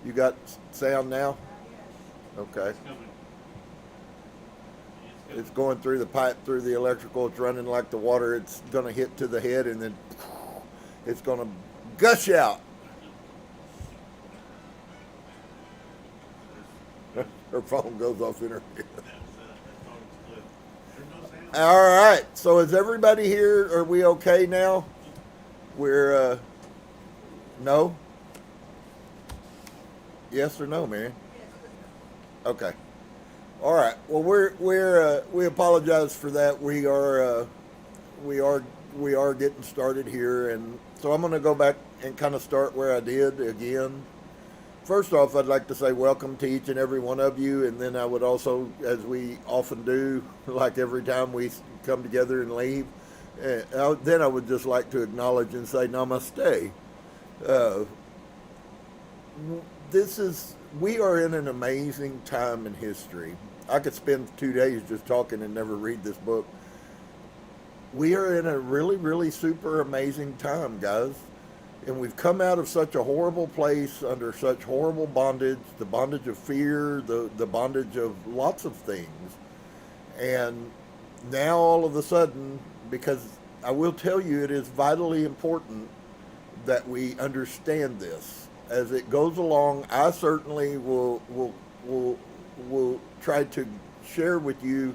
You got sound now? Okay. It's going through the pipe, through the electrical. It's running like the water. It's going to hit to the head, and then it's going to gush out. Her phone goes off in her head. All right. So is everybody here? Are we okay now? We're no. Yes or no, man? Okay. All right. Well, we apologize for that. We are we are getting started here, and so I'm going to go back and kind of start where I did again. First off, I'd like to say welcome to each and every one of you, and then I would also, as we often do, like every time we come together and leave, then I would just like to acknowledge and say namaste. Uh, we are in an amazing time in history. I could spend 2 days just talking and never read this book. We are in a really, really super amazing time, guys. And we've come out of such a horrible place under such horrible bondage, the bondage of fear, the bondage of lots of things. And now all of a sudden, because I will tell you it is vitally important that we understand this. As it goes along, I certainly will try to share with you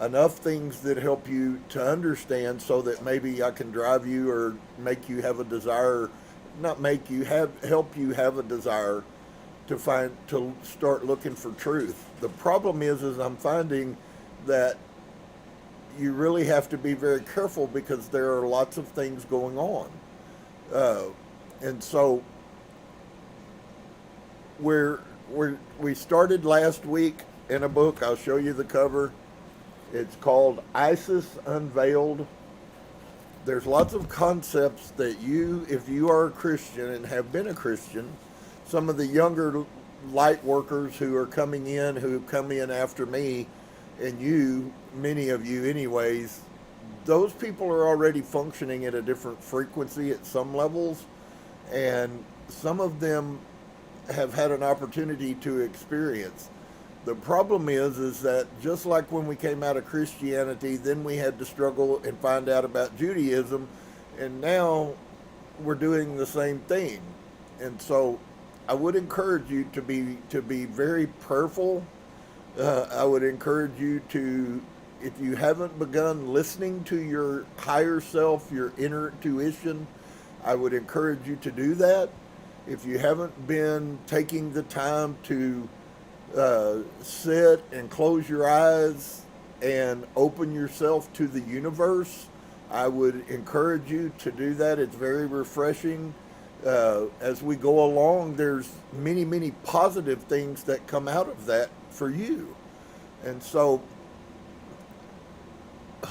enough things that help you to understand, so that maybe I can drive you or make you have a desire, not make you have, help you have a desire to start looking for truth. The problem is I'm finding that you really have to be very careful, because there are lots of things going on. And so we started last week in a book. I'll show you the cover. It's called ISIS Unveiled. There's lots of concepts that if you are a Christian and have been a Christian, some of the younger light workers who come in after me, and many of you anyways, those people are already functioning at a different frequency at some levels, and some of them have had an opportunity to experience. The problem is that just like when we came out of Christianity, then we had to struggle and find out about Judaism, and now we're doing the same thing. And so I would encourage you to be very prayerful. I would encourage you to, if you haven't begun listening to your higher self, your inner intuition, I would encourage you to do that. If you haven't been taking the time to sit and close your eyes and open yourself to the universe, I would encourage you to do that. It's very refreshing. As we go along, there's many, many positive things that come out of that for you. And so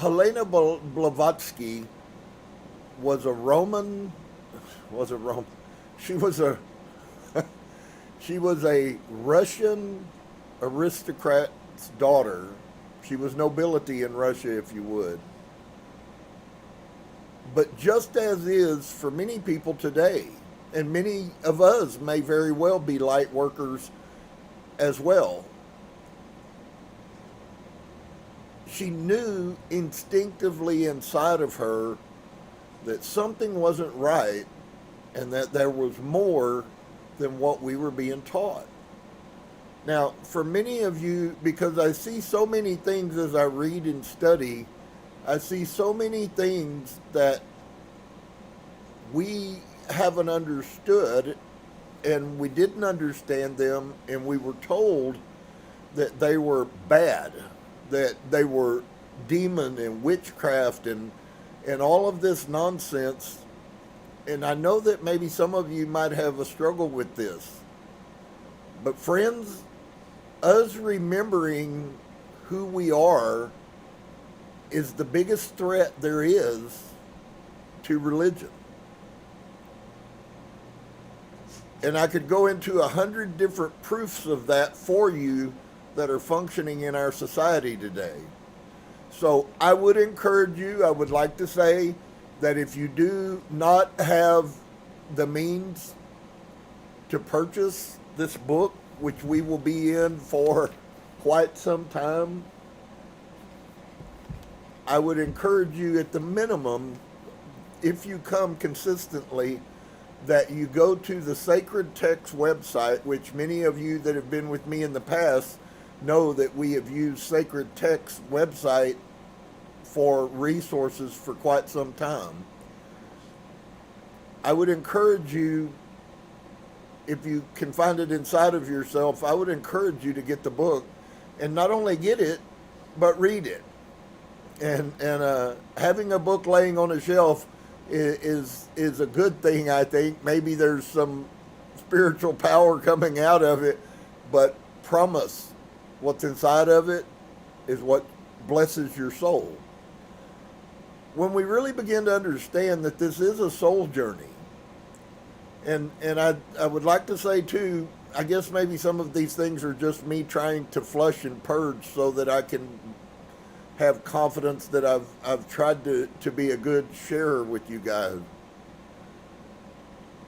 Helena Blavatsky was a Roman, she was a Russian aristocrat's daughter. She was nobility in Russia, if you would. But just as is for many people today, and many of us may very well be light workers as well, she knew instinctively inside of her that something wasn't right, and that there was more than what we were being taught. Now, for many of you, because I see so many things as I read and study, I see so many things that we haven't understood, and we didn't understand them, and we were told that they were bad, that they were demon and witchcraft and all of this nonsense. And I know that maybe some of you might have a struggle with this. But friends, us remembering who we are is the biggest threat there is to religion. And I could go into 100 different proofs of that for you that are functioning in our society today. So I would encourage you, I would like to say that if you do not have the means to purchase this book, which we will be in for quite some time, I would encourage you at the minimum, if you come consistently, that you go to the Sacred Text website, which many of you that have been with me in the past know that we have used Sacred Text website for resources for quite some time. I would encourage you, if you can find it inside of yourself, I would encourage you to get the book, and not only get it, but read it. And having a book laying on a shelf is a good thing, I think. Maybe there's some spiritual power coming out of it, but promise, what's inside of it is what blesses your soul. When we really begin to understand that this is a soul journey, and I would like to say too, I guess maybe some of these things are just me trying to flush and purge so that I can have confidence that I've tried to be a good sharer with you guys.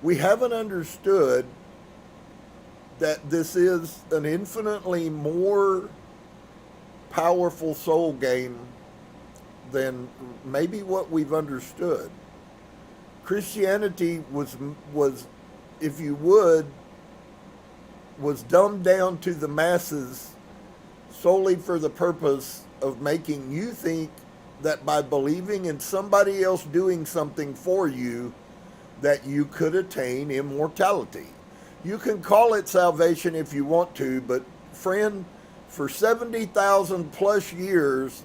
We haven't understood that this is an infinitely more powerful soul game than maybe what we've understood. Christianity was, if you would, was dumbed down to the masses solely for the purpose of making you think that by believing in somebody else doing something for you, that you could attain immortality. You can call it salvation if you want to, but friend, for 70,000 plus years,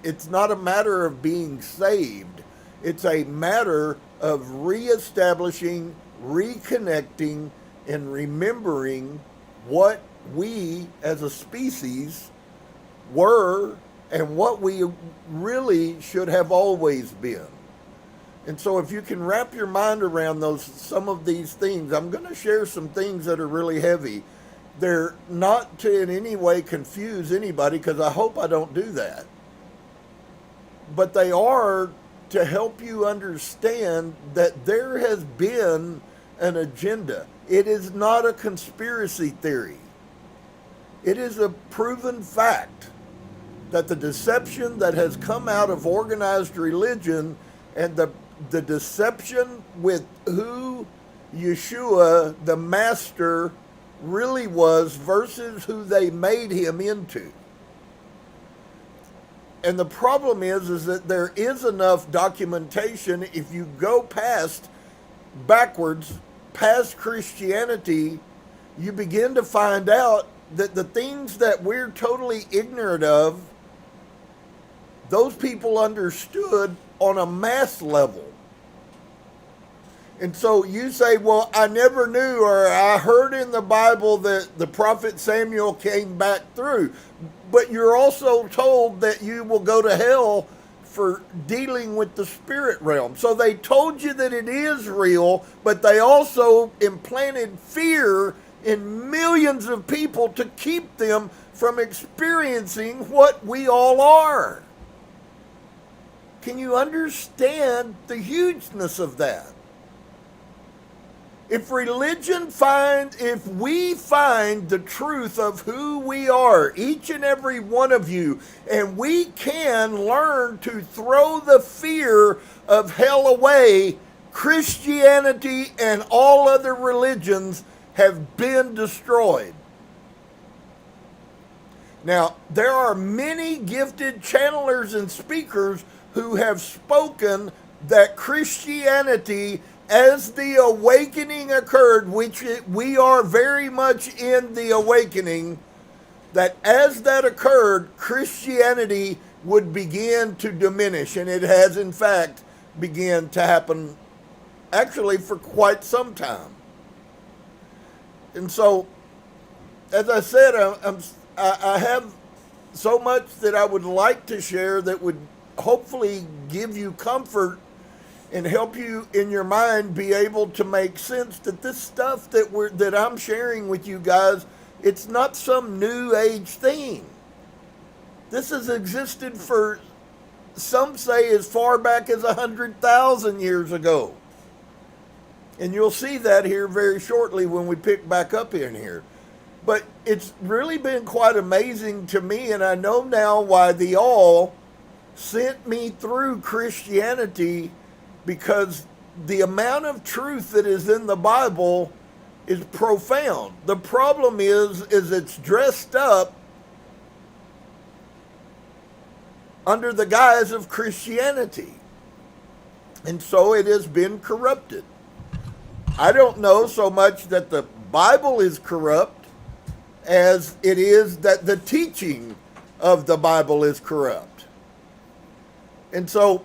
it's not a matter of being saved. It's a matter of reestablishing, reconnecting, and remembering what we as a species were and what we really should have always been. And so if you can wrap your mind around some of these things, I'm going to share some things that are really heavy. They're not to in any way confuse anybody, because I hope I don't do that. But they are to help you understand that there has been an agenda. It is not a conspiracy theory. It is a proven fact that the deception that has come out of organized religion and the deception with who Yeshua, the master, really was versus who they made him into. And the problem is that there is enough documentation. If you go backwards, past Christianity, you begin to find out that the things that we're totally ignorant of, those people understood on a mass level. And so you say, well, I never knew, or I heard in the Bible that the prophet Samuel came back through. But you're also told that you will go to hell for dealing with the spirit realm. So they told you that it is real, but they also implanted fear in millions of people to keep them from experiencing what we all are. Can you understand the hugeness of that? If we find the truth of who we are, each and every one of you, and we can learn to throw the fear of hell away, Christianity and all other religions have been destroyed. Now, there are many gifted channelers and speakers who have spoken that Christianity, as the awakening occurred, which we are very much in the awakening, that as that occurred, Christianity would begin to diminish. And it has, in fact, begun to happen actually for quite some time. And so, as I said, I have so much that I would like to share that would hopefully give you comfort and help you in your mind be able to make sense that this stuff that I'm sharing with you guys, it's not some new age thing. This has existed for, some say, as far back as 100,000 years ago. And you'll see that here very shortly when we pick back up in here. But it's really been quite amazing to me, and I know now why the all sent me through Christianity, because the amount of truth that is in the Bible is profound. The problem is it's dressed up under the guise of Christianity. And so it has been corrupted. I don't know so much that the Bible is corrupt as it is that the teaching of the Bible is corrupt. And so,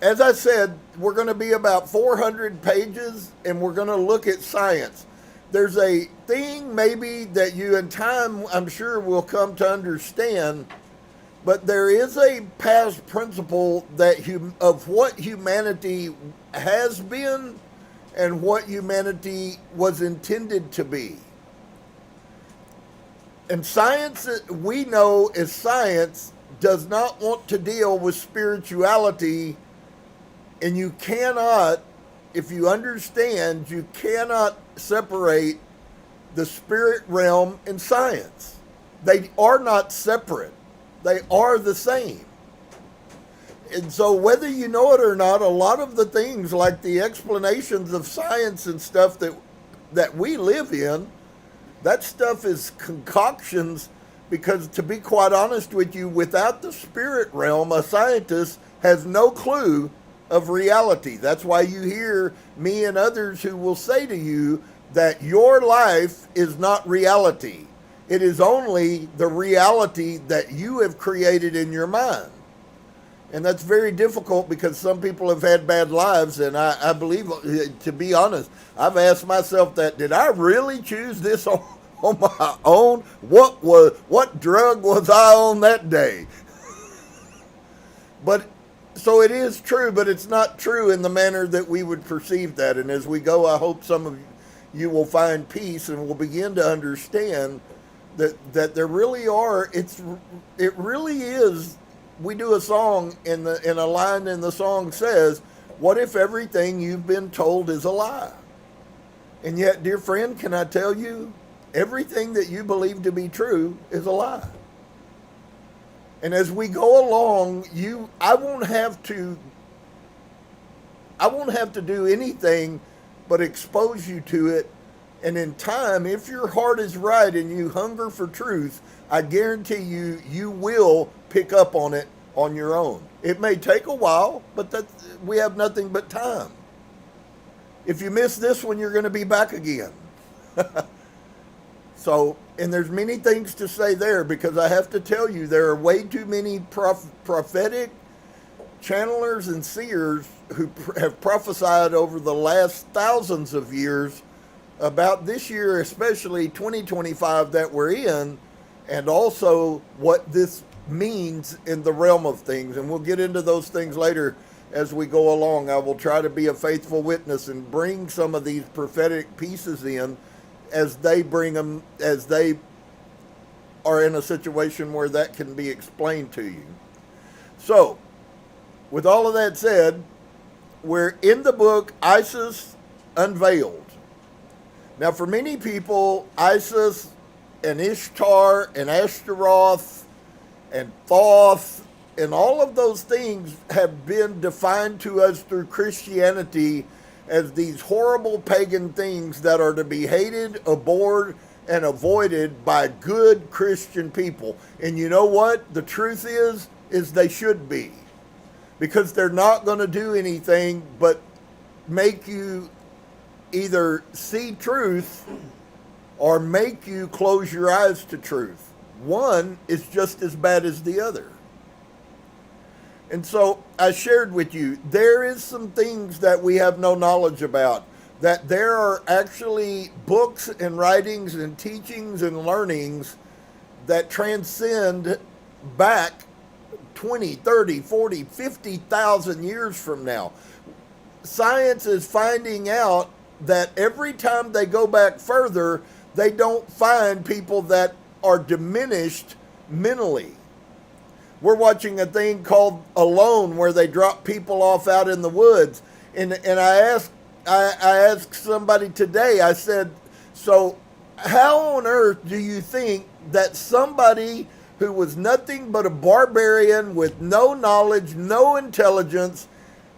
as I said, we're going to be about 400 pages, and we're going to look at science. There's a thing maybe that you in time, I'm sure, will come to understand, but there is a past principle that of what humanity has been and what humanity was intended to be. And science, we know as science, does not want to deal with spirituality, and you cannot, if you understand, you cannot separate the spirit realm and science. They are not separate. They are the same. And so whether you know it or not, a lot of the things like the explanations of science and stuff that we live in, that stuff is concoctions, because to be quite honest with you, without the spirit realm, a scientist has no clue of reality. That's why you hear me and others who will say to you that your life is not reality. It is only the reality that you have created in your mind. And that's very difficult because some people have had bad lives, and I believe, to be honest, I've asked myself that, did I really choose this on my own? What drug was I on that day? But so it is true, but it's not true in the manner that we would perceive that. And as we go, I hope some of you will find peace and will begin to understand that there really are, it really is. We do a song, and a line in the song says, what if everything you've been told is a lie? And yet, dear friend, can I tell you, everything that you believe to be true is a lie. And as we go along, I won't have to do anything but expose you to it. And in time, if your heart is right and you hunger for truth, I guarantee you will pick up on it on your own. It may take a while, but we have nothing but time. If you miss this one, you're going to be back again. So, and there's many things to say there, because I have to tell you, there are way too many prophetic channelers and seers who have prophesied over the last thousands of years about this year, especially 2025 that we're in, and also what this means in the realm of things. And we'll get into those things later as we go along. I will try to be a faithful witness and bring some of these prophetic pieces in as they bring them, as they are in a situation where that can be explained to you. So, with all of that said, we're in the book Isis Unveiled. Now, for many people, Isis and Ishtar and Ashtaroth and Thoth and all of those things have been defined to us through Christianity as these horrible pagan things that are to be hated, abhorred, and avoided by good Christian people. And you know what? The truth is they should be. Because they're not going to do anything but make you either see truth or make you close your eyes to truth. One is just as bad as the other. And so I shared with you, there is some things that we have no knowledge about, that there are actually books and writings and teachings and learnings that transcend back 20, 30, 40, 50,000 years from now. Science is finding out that every time they go back further, they don't find people that are diminished mentally. We're watching a thing called Alone, where they drop people off out in the woods. And I asked somebody today, I said, so how on earth do you think that somebody who was nothing but a barbarian with no knowledge, no intelligence,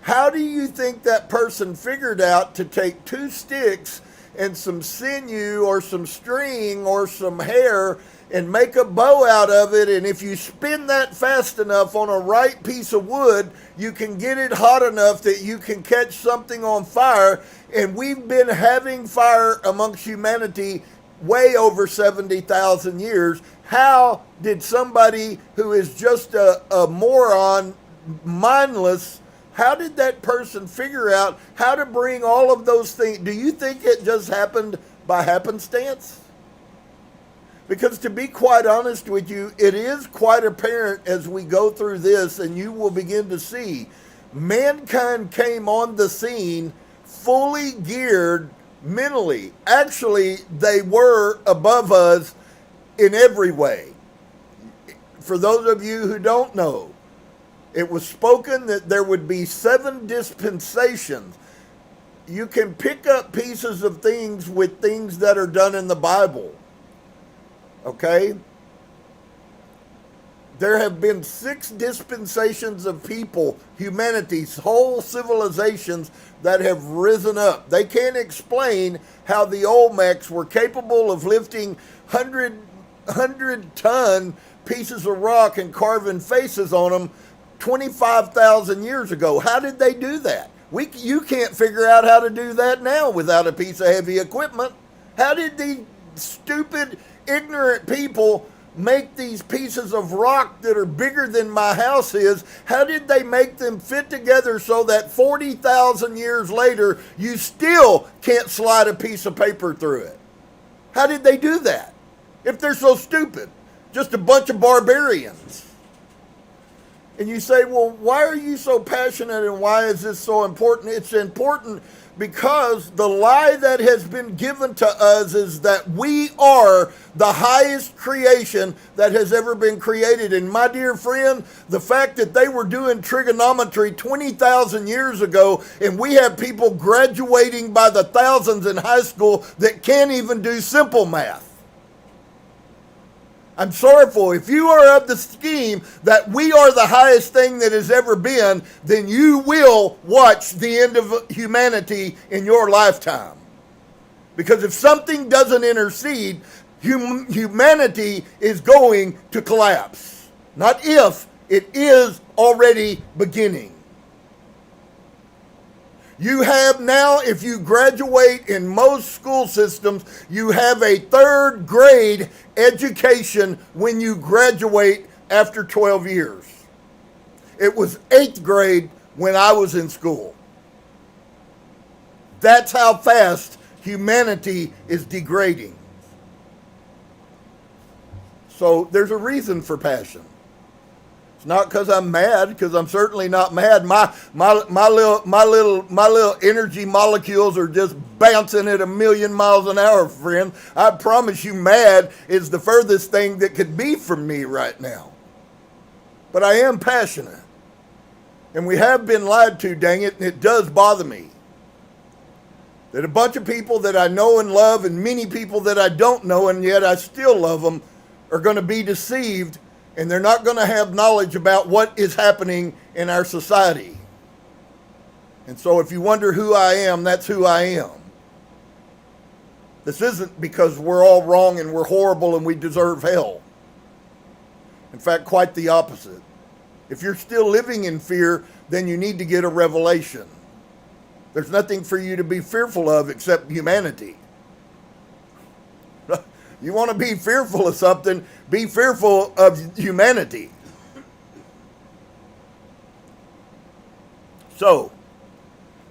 how do you think that person figured out to take 2 sticks and some sinew or some string or some hair and make a bow out of it, and if you spin that fast enough on a right piece of wood, you can get it hot enough that you can catch something on fire. And we've been having fire amongst humanity way over 70,000 years. How did somebody who is just a moron, mindless, how did that person figure out how to bring all of those things? Do you think it just happened by happenstance? Because to be quite honest with you, it is quite apparent as we go through this, and you will begin to see, mankind came on the scene fully geared mentally. Actually, they were above us in every way. For those of you who don't know, it was spoken that there would be 7 dispensations. You can pick up pieces of things with things that are done in the Bible. Okay? There have been 6 dispensations of people, humanity's whole civilizations that have risen up. They can't explain how the Olmecs were capable of lifting 100-ton pieces of rock and carving faces on them 25,000 years ago. How did they do that? You can't figure out how to do that now without a piece of heavy equipment. How did these stupid, ignorant people make these pieces of rock that are bigger than my house is? How did they make them fit together so that 40,000 years later, you still can't slide a piece of paper through it? How did they do that? If they're so stupid, just a bunch of barbarians. And you say, well, why are you so passionate and why is this so important? It's important because the lie that has been given to us is that we are the highest creation that has ever been created. And my dear friend, the fact that they were doing trigonometry 20,000 years ago, and we have people graduating by the thousands in high school that can't even do simple math. I'm sorrowful. If you are of the scheme that we are the highest thing that has ever been, then you will watch the end of humanity in your lifetime. Because if something doesn't intercede, humanity is going to collapse. Not if, it is already beginning. You have now, if you graduate in most school systems, you have a 3rd grade education when you graduate after 12 years. It was 8th grade when I was in school. That's how fast humanity is degrading. So there's a reason for passion. It's not because I'm mad, because I'm certainly not mad. My little energy molecules are just bouncing at 1,000,000 miles an hour, friend. I promise you, mad is the furthest thing that could be from me right now. But I am passionate. And we have been lied to, dang it, and it does bother me. That a bunch of people that I know and love, and many people that I don't know, and yet I still love them, are going to be deceived. And they're not going to have knowledge about what is happening in our society. And so if you wonder who I am, that's who I am. This isn't because we're all wrong and we're horrible and we deserve hell. In fact, quite the opposite. If you're still living in fear, then you need to get a revelation. There's nothing for you to be fearful of except humanity. You want to be fearful of something, be fearful of humanity. So,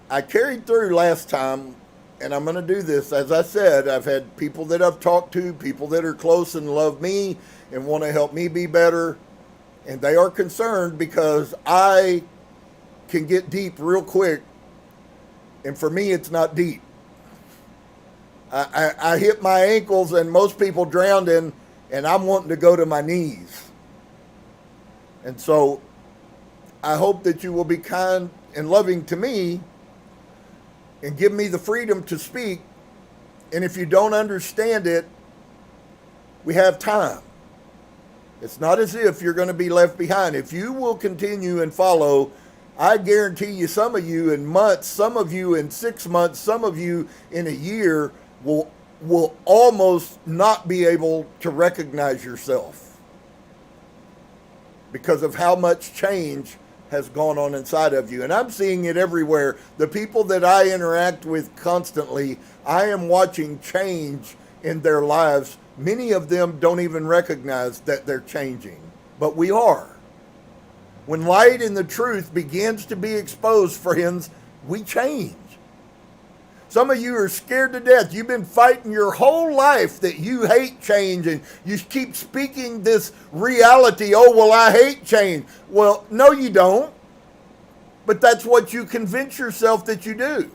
I carried through last time, and I'm going to do this. As I said, I've had people that I've talked to, people that are close and love me and want to help me be better. And they are concerned because I can get deep real quick. And for me, it's not deep. I hit my ankles and most people drowned in, and I'm wanting to go to my knees. And so I hope that you will be kind and loving to me and give me the freedom to speak. And if you don't understand it, we have time. It's not as if you're going to be left behind. If you will continue and follow, I guarantee you, some of you in months, some of you in 6 months, some of you in a year will will almost not be able to recognize yourself because of how much change has gone on inside of you. And I'm seeing it everywhere. The people that I interact with constantly, I am watching change in their lives. Many of them don't even recognize that they're changing, but we are. When light and the truth begins to be exposed, friends, we change. Some of you are scared to death. You've been fighting your whole life that you hate change, and you keep speaking this reality, oh, well, I hate change. Well, no, you don't. But that's what you convince yourself that you do.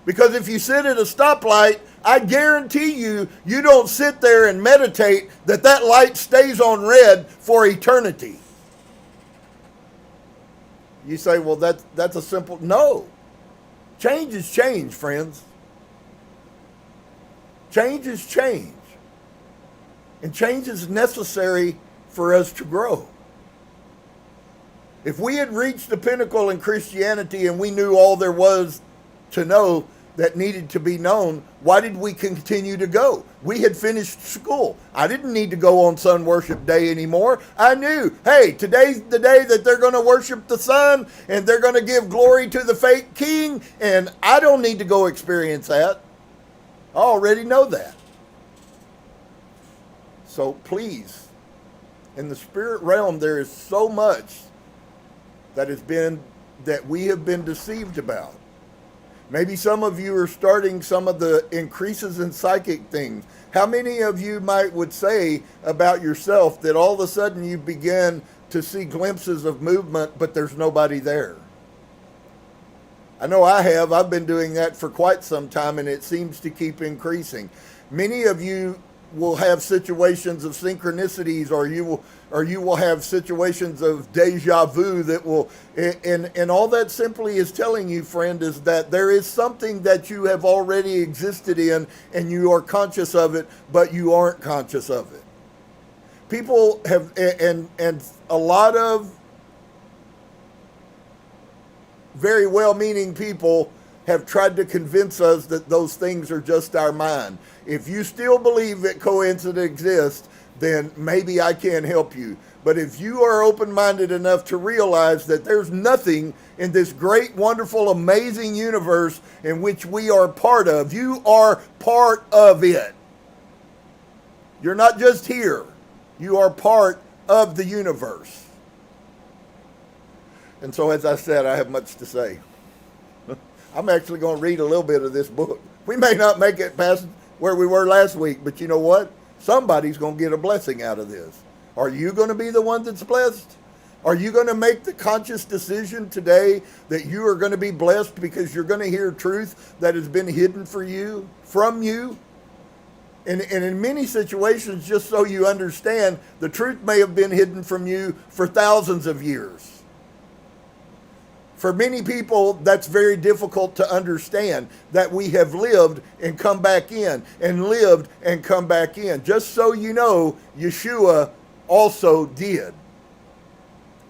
Because if you sit at a stoplight, I guarantee you, you don't sit there and meditate that that light stays on red for eternity. You say, well, that's a simple, no. Change is change, friends. Change is change. And change is necessary for us to grow. If we had reached the pinnacle in Christianity and we knew all there was to know that needed to be known, why did we continue to go? We had finished school. I didn't need to go on Sun Worship Day anymore. I knew, hey, today's the day that they're going to worship the sun and they're going to give glory to the fake king, and I don't need to go experience that. I already know that. So please, in the spirit realm, there is so much that we have been deceived about. Maybe some of you are starting some of the increases in psychic things. How many of you would say about yourself that all of a sudden you begin to see glimpses of movement, but there's nobody there? I know I have. I've been doing that for quite some time, and it seems to keep increasing. Many of you will have situations of synchronicities, or you will have situations of deja vu that will, and all that simply is telling you, friend, is that there is something that you have already existed in and you are conscious of it, but you aren't conscious of it. People have, and a lot of very well-meaning people have tried to convince us that those things are just our mind. If you still believe that coincidence exists, then maybe I can help you. But if you are open-minded enough to realize that there's nothing in this great, wonderful, amazing universe in which we are part of, you are part of it. You're not just here. You are part of the universe. And so, as I said, I have much to say. I'm actually going to read a little bit of this book. We may not make it past where we were last week, but you know what? Somebody's going to get a blessing out of this. Are you going to be the one that's blessed? Are you going to make the conscious decision today that you are going to be blessed because you're going to hear truth that has been hidden from you? And in many situations, just so you understand, the truth may have been hidden from you for thousands of years. For many people, that's very difficult to understand, that we have lived and come back in, and lived and come back in. Just so you know, Yeshua also did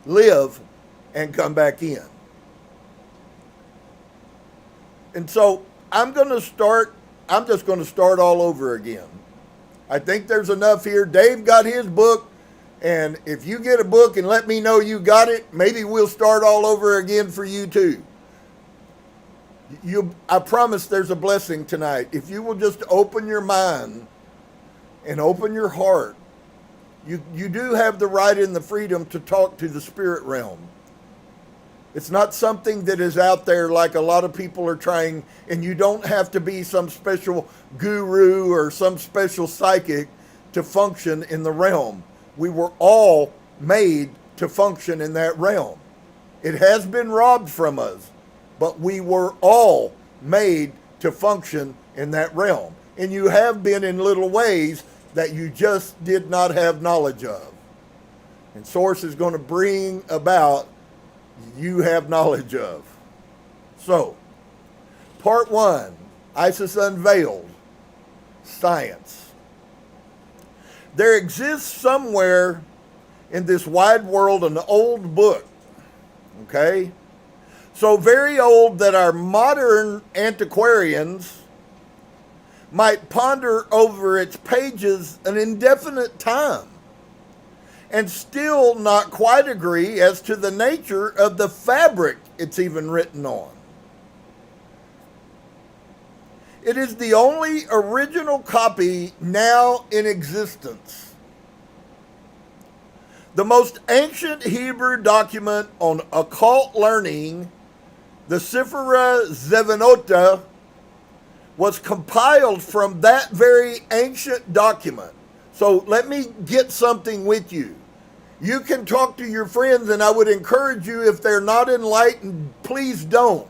live and come back in. And so I'm just going to start all over again. I think there's enough here. Dave got his book. And if you get a book and let me know you got it, maybe we'll start all over again for you too. I promise there's a blessing tonight. If you will just open your mind and open your heart, you do have the right and the freedom to talk to the spirit realm. It's not something that is out there like a lot of people are trying, and you don't have to be some special guru or some special psychic to function in the realm. We were all made to function in that realm. It has been robbed from us, but we were all made to function in that realm. And you have been in little ways that you just did not have knowledge of. And Source is going to bring about you have knowledge of. So, part 1, Isis Unveiled, Science. There exists somewhere in this wide world an old book, okay? So very old that our modern antiquarians might ponder over its pages an indefinite time and still not quite agree as to the nature of the fabric it's even written on. It is the only original copy now in existence. The most ancient Hebrew document on occult learning, the Sefer Zevanot, was compiled from that very ancient document. So let me get something with you. You can talk to your friends, and I would encourage you, if they're not enlightened, please don't.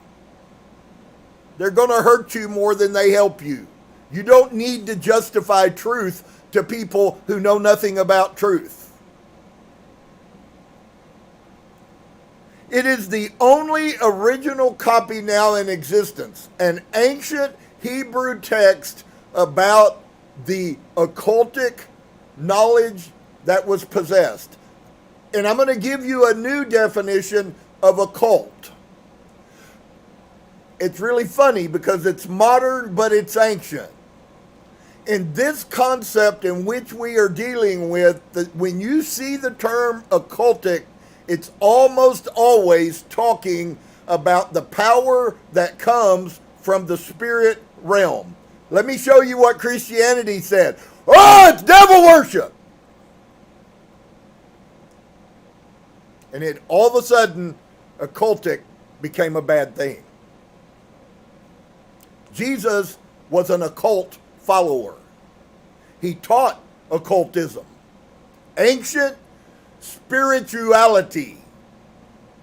They're going to hurt you more than they help you. You don't need to justify truth to people who know nothing about truth. It is the only original copy now in existence, an ancient Hebrew text about the occultic knowledge that was possessed. And I'm going to give you a new definition of occult. It's really funny because it's modern, but it's ancient. In this concept in which we are dealing with, when you see the term occultic, it's almost always talking about the power that comes from the spirit realm. Let me show you what Christianity said. Oh, it's devil worship. And it all of a sudden, occultic became a bad thing. Jesus was an occult follower. He taught occultism. Ancient spirituality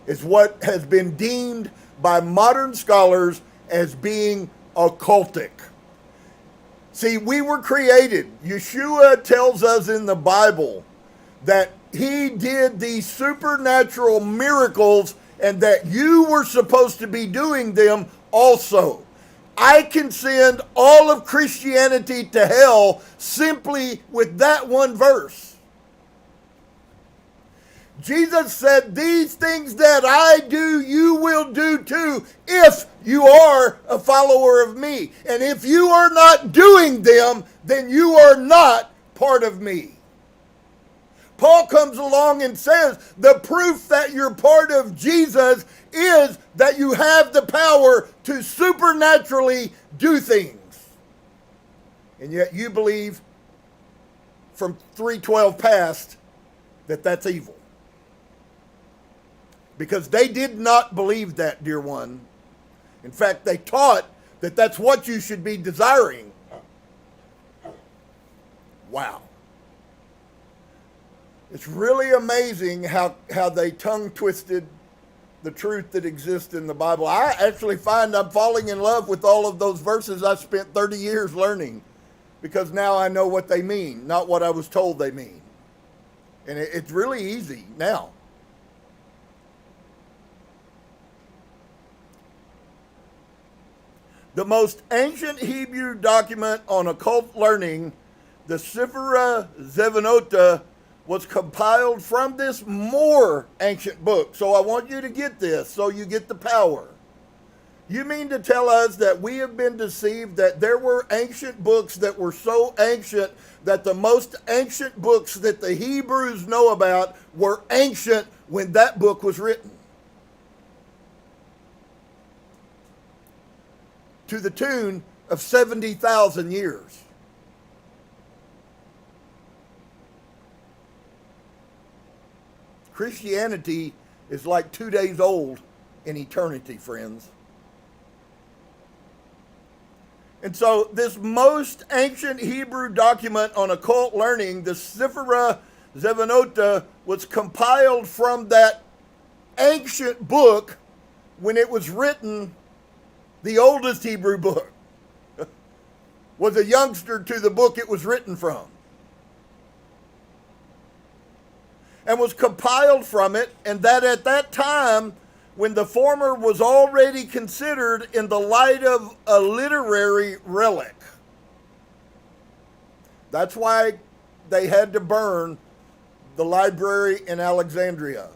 is what has been deemed by modern scholars as being occultic. See, we were created. Yeshua tells us in the Bible that he did these supernatural miracles and that you were supposed to be doing them also. I can send all of Christianity to hell simply with that one verse. Jesus said, these things that I do, you will do too, if you are a follower of me. And if you are not doing them, then you are not part of me. Paul comes along and says, the proof that you're part of Jesus is that you have the power to supernaturally do things. And yet you believe from 312 past that that's evil. Because they did not believe that, dear one. In fact, they taught that that's what you should be desiring. Wow. It's really amazing how they tongue-twisted the truth that exists in the Bible. I actually find I'm falling in love with all of those verses I spent 30 years learning, because now I know what they mean, not what I was told they mean. And it's really easy now. The most ancient Hebrew document on occult learning, the Sefer Zevanot, was compiled from this more ancient book. So I want you to get this so you get the power. You mean to tell us that we have been deceived, that there were ancient books that were so ancient that the most ancient books that the Hebrews know about were ancient when that book was written? To the tune of 70,000 years. Christianity is like 2 days old in eternity, friends. And so this most ancient Hebrew document on occult learning, the Sefer Zevanot, was compiled from that ancient book when it was written. The oldest Hebrew book was a youngster to the book it was written from, and was compiled from it, and that at that time, when the former was already considered in the light of a literary relic. That's why they had to burn the library in Alexandria,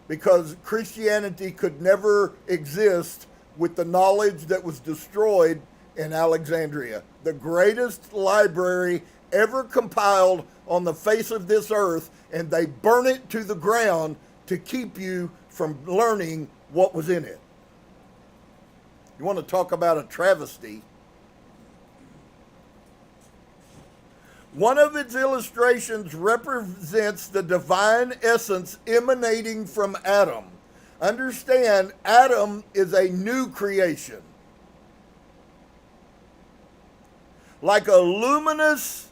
because Christianity could never exist with the knowledge that was destroyed in Alexandria, the greatest library ever compiled on the face of this earth, and they burn it to the ground to keep you from learning what was in it. You want to talk about a travesty? One of its illustrations represents the divine essence emanating from Adam. Understand, Adam is a new creation. Like a luminous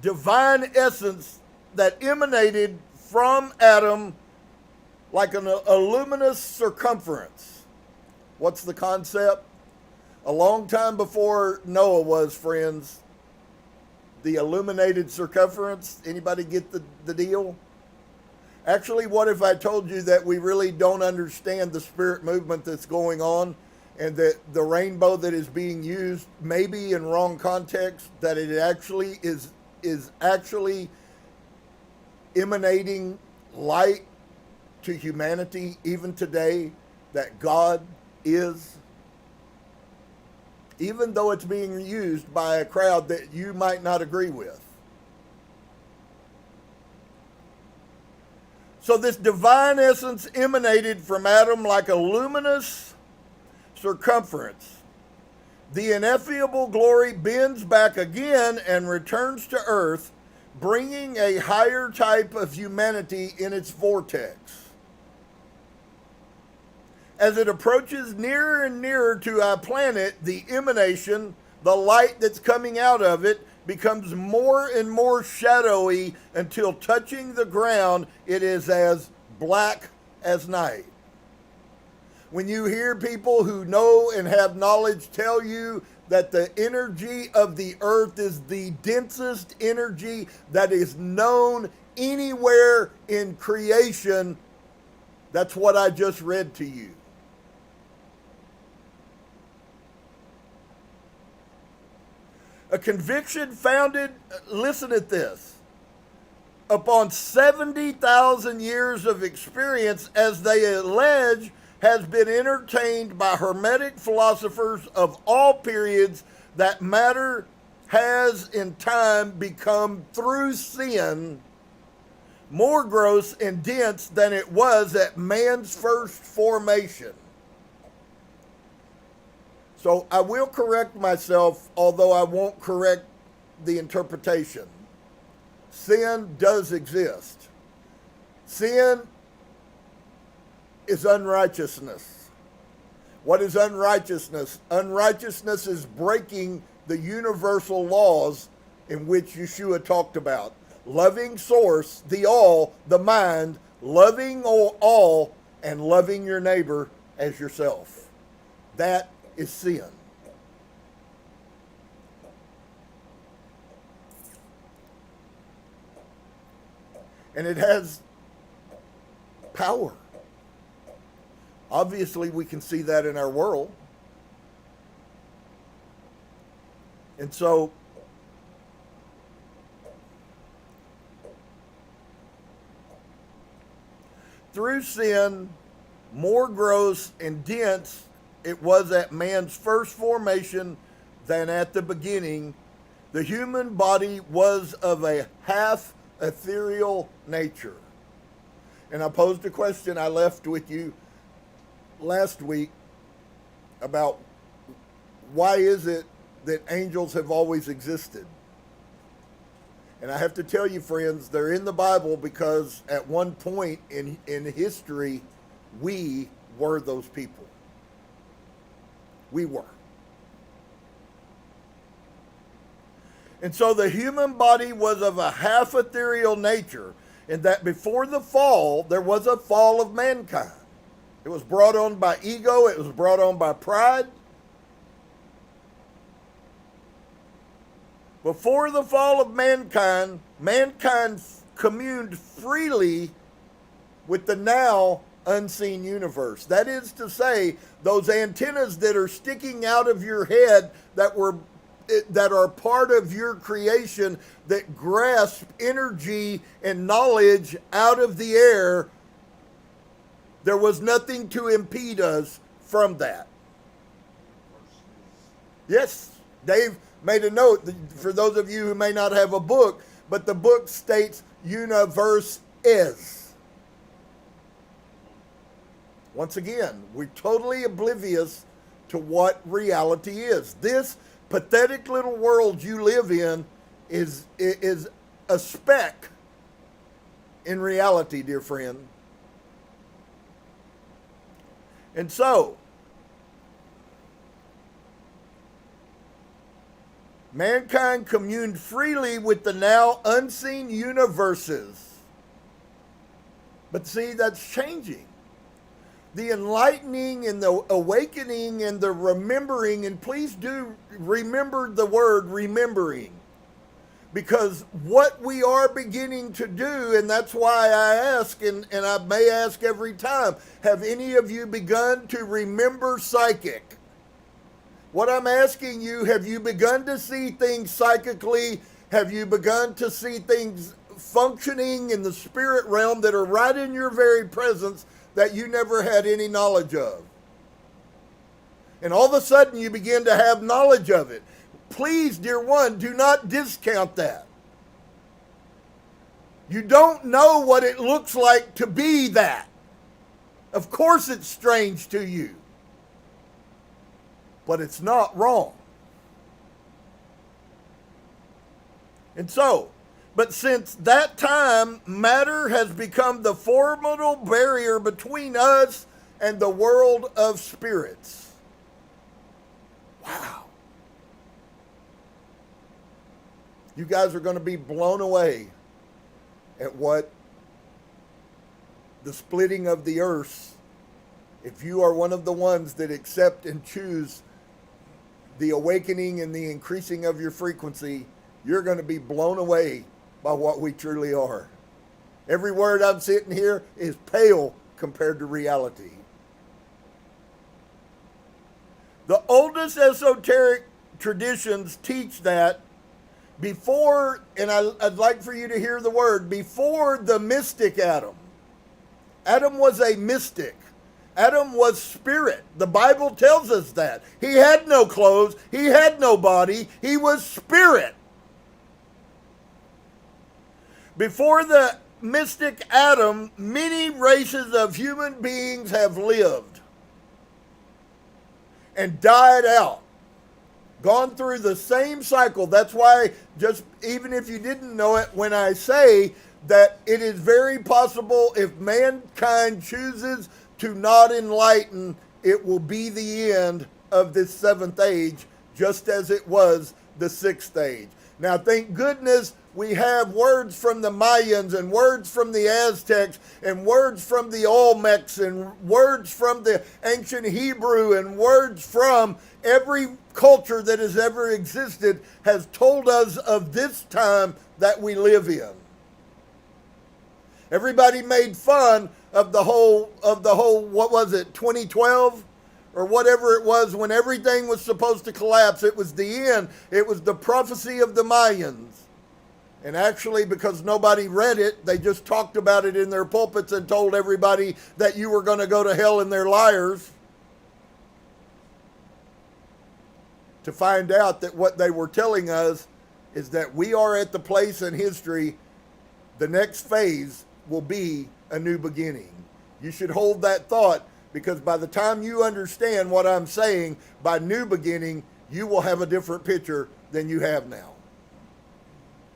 divine essence that emanated from Adam, like a luminous circumference. What's the concept? A long time before Noah was, friends, the illuminated circumference. Anybody get the deal? Actually, what if I told you that we really don't understand the spirit movement that's going on, and that the rainbow that is being used, maybe in wrong context, that it actually is actually emanating light to humanity even today, that God is, even though it's being used by a crowd that you might not agree with. So this divine essence emanated from Adam like a luminous circumference. The ineffable glory bends back again and returns to earth, bringing a higher type of humanity in its vortex. As it approaches nearer and nearer to our planet, the emanation, the light that's coming out of it, becomes more and more shadowy until touching the ground, it is as black as night. When you hear people who know and have knowledge tell you that the energy of the earth is the densest energy that is known anywhere in creation, that's what I just read to you. A conviction founded, listen at this, upon 70,000 years of experience, as they allege, has been entertained by Hermetic philosophers of all periods, that matter has in time become, through sin, more gross and dense than it was at man's first formation. So I will correct myself, although I won't correct the interpretation. Sin does exist. Sin is unrighteousness. What is unrighteousness? Unrighteousness is breaking the universal laws in which Yeshua talked about. Loving source, the all, the mind, loving all, and loving your neighbor as yourself. That is sin. And it has power. Obviously, we can see that in our world. And so, through sin, more gross and dense it was at man's first formation than at the beginning. The human body was of a half ethereal nature. And I posed a question I left with you last week about why is it that angels have always existed? And I have to tell you, friends, they're in the Bible because at one point in history, we were those people. We were. And so the human body was of a half ethereal nature, in that before the fall, there was a fall of mankind. It was brought on by ego, it was brought on by pride. Before the fall of mankind, mankind communed freely with the now unseen universe. That is to say, those antennas that are sticking out of your head that are part of your creation, that grasp energy and knowledge out of the air, There was nothing to impede us from that. Yes, Dave made a note for those of you who may not have a book, but the book states universe is. Once again, we're totally oblivious to what reality is. This pathetic little world you live in is a speck in reality, dear friend. And so, mankind communed freely with the now unseen universes. But see, that's changing. The enlightening and the awakening and the remembering, and please do remember the word remembering. Because what we are beginning to do, and that's why I ask, and I may ask every time, have any of you begun to remember psychic? What I'm asking you, have you begun to see things psychically? Have you begun to see things functioning in the spirit realm that are right in your very presence that you never had any knowledge of? And all of a sudden you begin to have knowledge of it. Please, dear one, do not discount that. You don't know what it looks like to be that. Of course it's strange to you. But it's not wrong. And so, but since that time, matter has become the formidable barrier between us and the world of spirits. Wow. You guys are going to be blown away at what the splitting of the earth, if you are one of the ones that accept and choose the awakening and the increasing of your frequency, you're going to be blown away by what we truly are. Every word I'm sitting here is pale compared to reality. The oldest esoteric traditions teach that before, and I'd like for you to hear the word, before the mystic Adam. Adam was a mystic. Adam was spirit. The Bible tells us that. He had no clothes. He had no body. He was spirit. Before the mystic Adam, many races of human beings have lived and died out. Gone through the same cycle. That's why, just even if you didn't know it, when I say that it is very possible if mankind chooses to not enlighten, it will be the end of this seventh age, just as it was the sixth age. Now, thank goodness we have words from the Mayans and words from the Aztecs and words from the Olmecs and words from the ancient Hebrew and words from every culture that has ever existed has told us of this time that we live in. Everybody made fun of the whole, what was it, 2012? Or whatever it was, when everything was supposed to collapse. It was the end. It was the prophecy of the Mayans. And actually, because nobody read it, they just talked about it in their pulpits and told everybody that you were going to go to hell and they're liars. To find out that what they were telling us is that we are at the place in history, the next phase will be a new beginning. You should hold that thought, because by the time you understand what I'm saying by new beginning, you will have a different picture than you have now.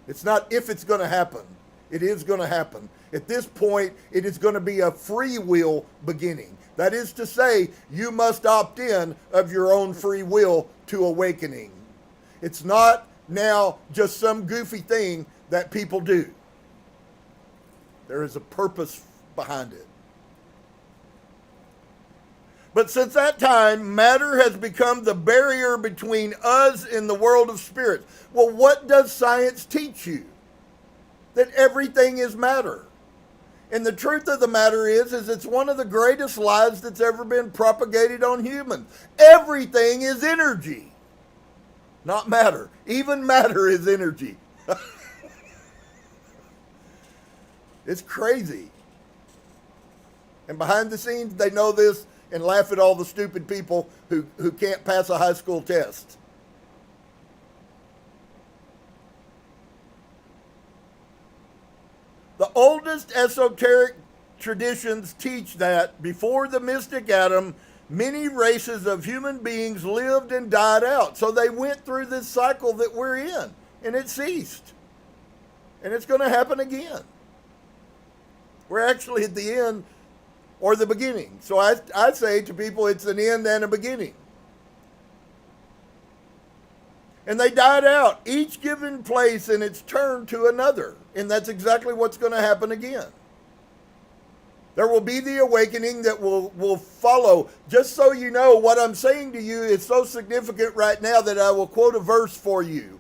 It's not if it's going to happen. It is going to happen. At this point, it is going to be a free will beginning. That is to say, you must opt in of your own free will to awakening. It's not now just some goofy thing that people do. There is a purpose behind it. But since that time, matter has become the barrier between us and the world of spirits. Well, what does science teach you? That everything is matter. And the truth of the matter is it's one of the greatest lies that's ever been propagated on humans. Everything is energy, not matter. Even matter is energy. It's crazy. And behind the scenes, they know this and laugh at all the stupid people who can't pass a high school test. The oldest esoteric traditions teach that before the mystic Adam, many races of human beings lived and died out. So they went through this cycle that we're in, and it ceased. And it's going to happen again. We're actually at the end or the beginning. So I say to people, it's an end and a beginning. And they died out, each given place in its turn to another. And that's exactly what's going to happen again. There will be the awakening that will follow. Just so you know, what I'm saying to you is so significant right now that I will quote a verse for you.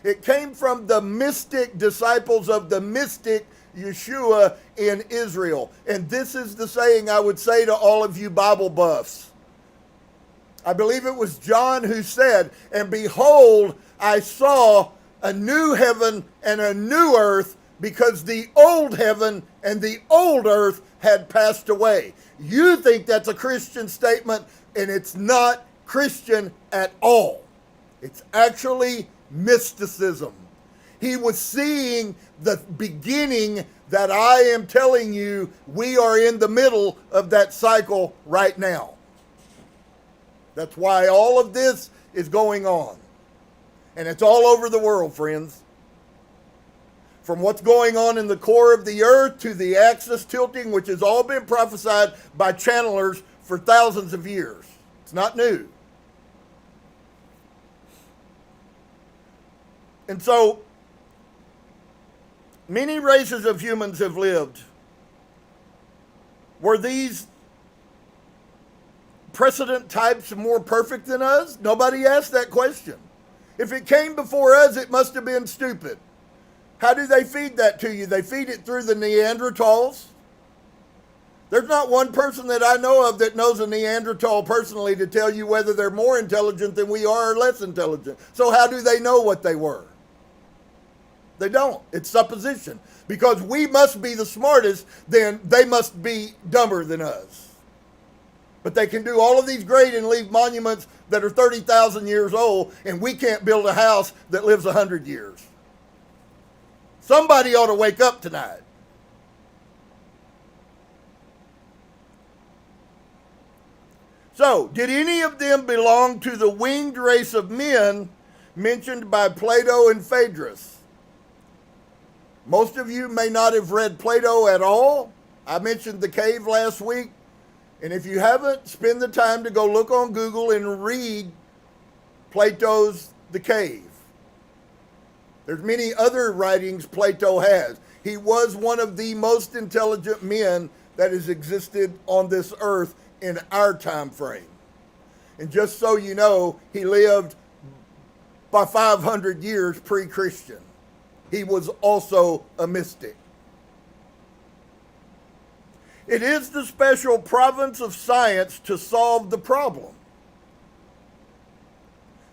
It came from the mystic disciples of the mystic Yeshua in Israel. And this is the saying I would say to all of you Bible buffs. I believe it was John who said, "And behold, I saw a new heaven and a new earth, because the old heaven and the old earth had passed away." You think that's a Christian statement, and it's not Christian at all. It's actually mysticism. He was seeing the beginning that I am telling you we are in the middle of that cycle right now. That's why all of this is going on. And it's all over the world, friends. From what's going on in the core of the earth to the axis tilting, which has all been prophesied by channelers for thousands of years. It's not new. And so, many races of humans have lived. Were these precedent types more perfect than us? Nobody asked that question. If it came before us, it must have been stupid. How do they feed that to you? They feed it through the Neanderthals. There's not one person that I know of that knows a Neanderthal personally to tell you whether they're more intelligent than we are or less intelligent. So how do they know what they were? They don't. It's supposition. Because we must be the smartest, then they must be dumber than us. But they can do all of these great and leave monuments that are 30,000 years old, and we can't build a house that lives 100 years. Somebody ought to wake up tonight. So, did any of them belong to the winged race of men mentioned by Plato and Phaedrus? Most of you may not have read Plato at all. I mentioned the cave last week. And if you haven't, spend the time to go look on Google and read Plato's The Cave. There's many other writings Plato has. He was one of the most intelligent men that has existed on this earth in our time frame. And just so you know, he lived by 500 years pre-Christian. He was also a mystic. It is the special province of science to solve the problem.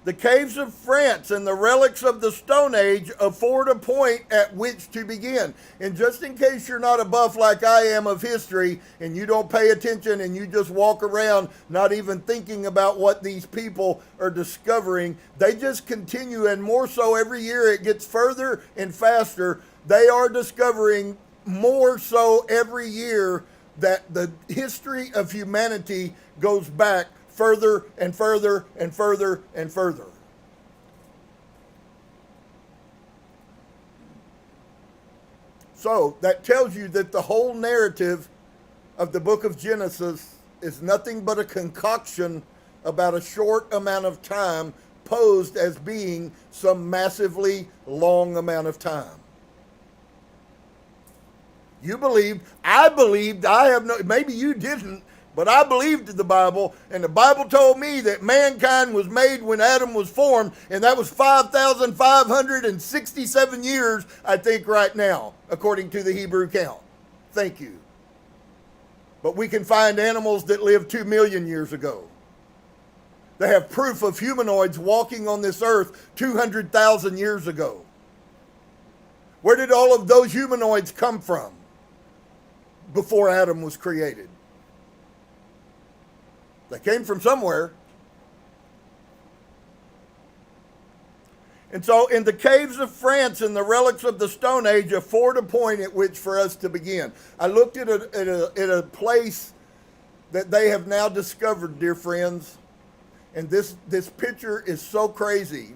The caves of France and the relics of the Stone Age afford a point at which to begin. And just in case you're not a buff like I am of history, and you don't pay attention and you just walk around not even thinking about what these people are discovering, they just continue, and more so every year it gets further and faster. They are discovering more so every year that the history of humanity goes back further and further and further and further. So that tells you that the whole narrative of the book of Genesis is nothing but a concoction about a short amount of time posed as being some massively long amount of time. You believed, I have no, maybe you didn't, but I believed the Bible, and the Bible told me that mankind was made when Adam was formed, and that was 5,567 years, I think, right now, according to the Hebrew count. Thank you. But we can find animals that lived 2 million years ago. They have proof of humanoids walking on this earth 200,000 years ago. Where did all of those humanoids come from before Adam was created? They came from somewhere. And so in the caves of France and the relics of the Stone Age afford a point at which for us to begin. I looked at a place that they have now discovered, dear friends, and this picture is so crazy.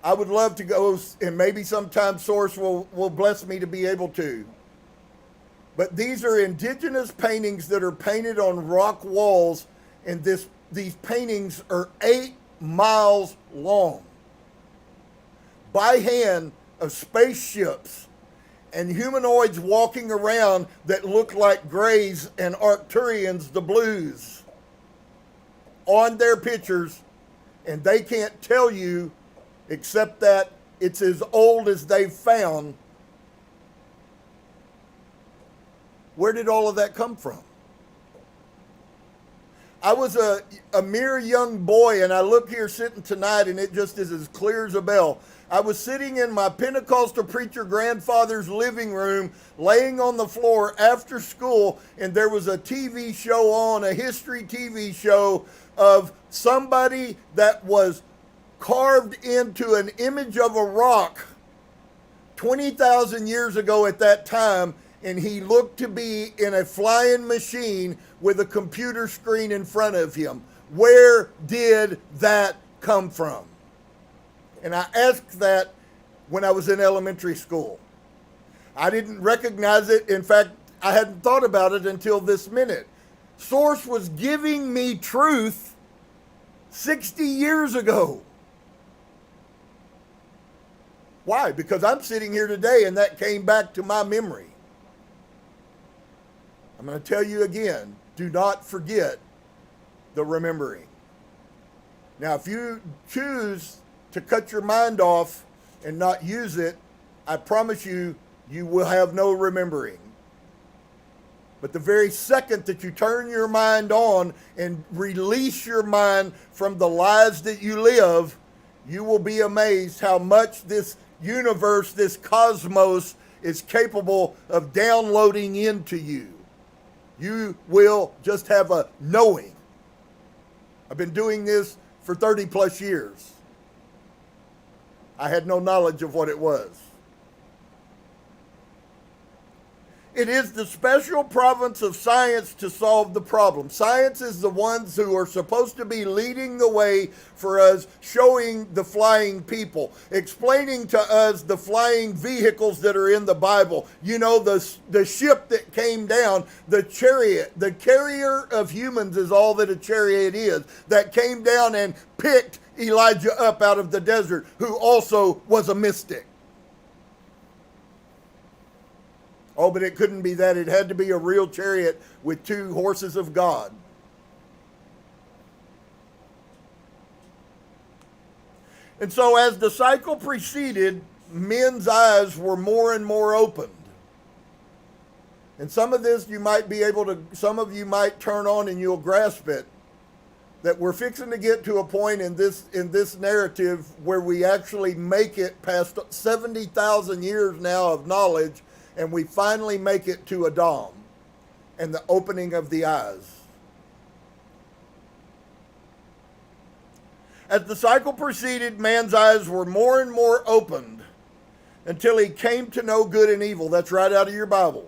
I would love to go, and maybe sometime Source will bless me to be able to. But these are indigenous paintings that are painted on rock walls, and these paintings are 8 miles long. By hand, of spaceships and humanoids walking around that look like Greys and Arcturians, the Blues, on their pictures, and they can't tell you except that it's as old as they've found. Where did all of that come from? I was a mere young boy, and I look here sitting tonight, and it just is as clear as a bell. I was sitting in my Pentecostal preacher grandfather's living room, laying on the floor after school, and there was a TV show on, a history TV show of somebody that was carved into an image of a rock 20,000 years ago at that time, and he looked to be in a flying machine with a computer screen in front of him. Where did that come from? And I asked that when I was in elementary school. I didn't recognize it. In fact, I hadn't thought about it until this minute. Source was giving me truth 60 years ago. Why? Because I'm sitting here today and that came back to my memory. I'm going to tell you again, do not forget the remembering. Now, if you choose to cut your mind off and not use it, I promise you, you will have no remembering. But the very second that you turn your mind on and release your mind from the lies that you live, you will be amazed how much this universe, this cosmos, is capable of downloading into you. You will just have a knowing. I've been doing this for 30 plus years. I had no knowledge of what it was. It is the special province of science to solve the problem. Science is the ones who are supposed to be leading the way for us, showing the flying people, explaining to us the flying vehicles that are in the Bible. You know, the ship that came down, the chariot, the carrier of humans is all that a chariot is, that came down and picked Elijah up out of the desert, who also was a mystic. Oh, but it couldn't be that. It had to be a real chariot with 2 horses of God. And so as the cycle proceeded, men's eyes were more and more opened. And some of this you might be able to, some of you might turn on and you'll grasp it, that we're fixing to get to a point in this narrative where we actually make it past 70,000 years now of knowledge, and we finally make it to Adam and the opening of the eyes. As the cycle proceeded, man's eyes were more and more opened until he came to know good and evil. That's right out of your Bible.